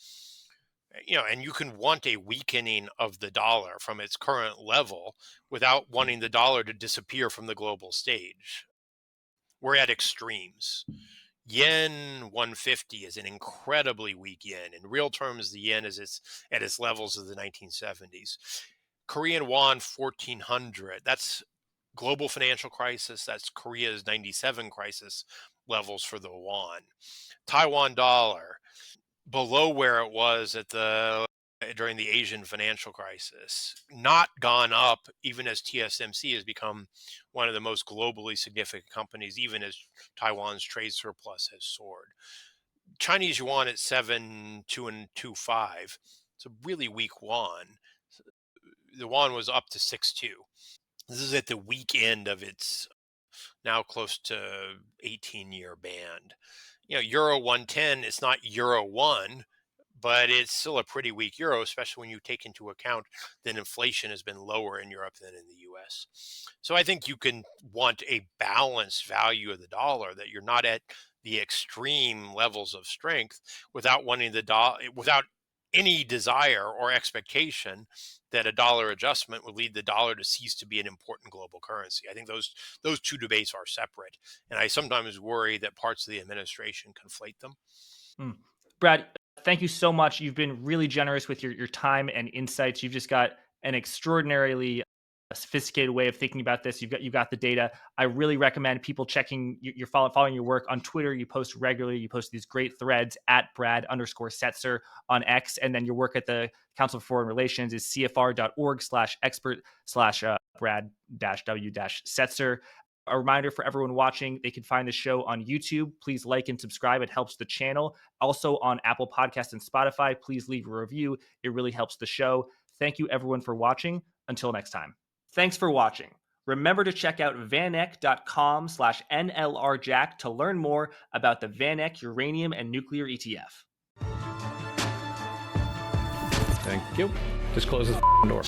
And you can want a weakening of the dollar from its current level without wanting the dollar to disappear from the global stage. We're at extremes. Yen 150 is an incredibly weak yen. In real terms, the yen is at its levels of the 1970s. Korean won 1400. That's global financial crisis. That's Korea's 97 crisis levels for the won. Taiwan dollar below where it was at the during the Asian financial crisis, not gone up even as TSMC has become one of the most globally significant companies, even as Taiwan's trade surplus has soared. Chinese yuan at 7.225. It's a really weak yuan. The yuan was up to 6.2. This is at the weak end of its now close to 18-year band. Euro 110, it's not Euro 1, but it's still a pretty weak euro, especially when you take into account that inflation has been lower in Europe than in the US. So I think you can want a balanced value of the dollar, that you're not at the extreme levels of strength without wanting the dollar, without any desire or expectation that a dollar adjustment would lead the dollar to cease to be an important global currency. I think those two debates are separate, and I sometimes worry that parts of the administration conflate them. Brad, thank you so much. You've been really generous with your time and insights. You've just got an extraordinarily sophisticated way of thinking about this. You've got the data. I really recommend people checking your following your work on Twitter. You post regularly. You post these great threads at Brad_Setzer on X, and then your work at the Council for Foreign Relations is cfr.org/expert/Brad-W-Setzer. A reminder for everyone watching, they can find the show on YouTube. Please like and subscribe. It helps the channel. Also on Apple Podcasts and Spotify, please leave a review. It really helps the show. Thank you, everyone, for watching. Until next time. Thanks for watching. Remember to check out vaneck.com/NLRJack to learn more about the VanEck Uranium and Nuclear ETF. Thank you. Just close this door.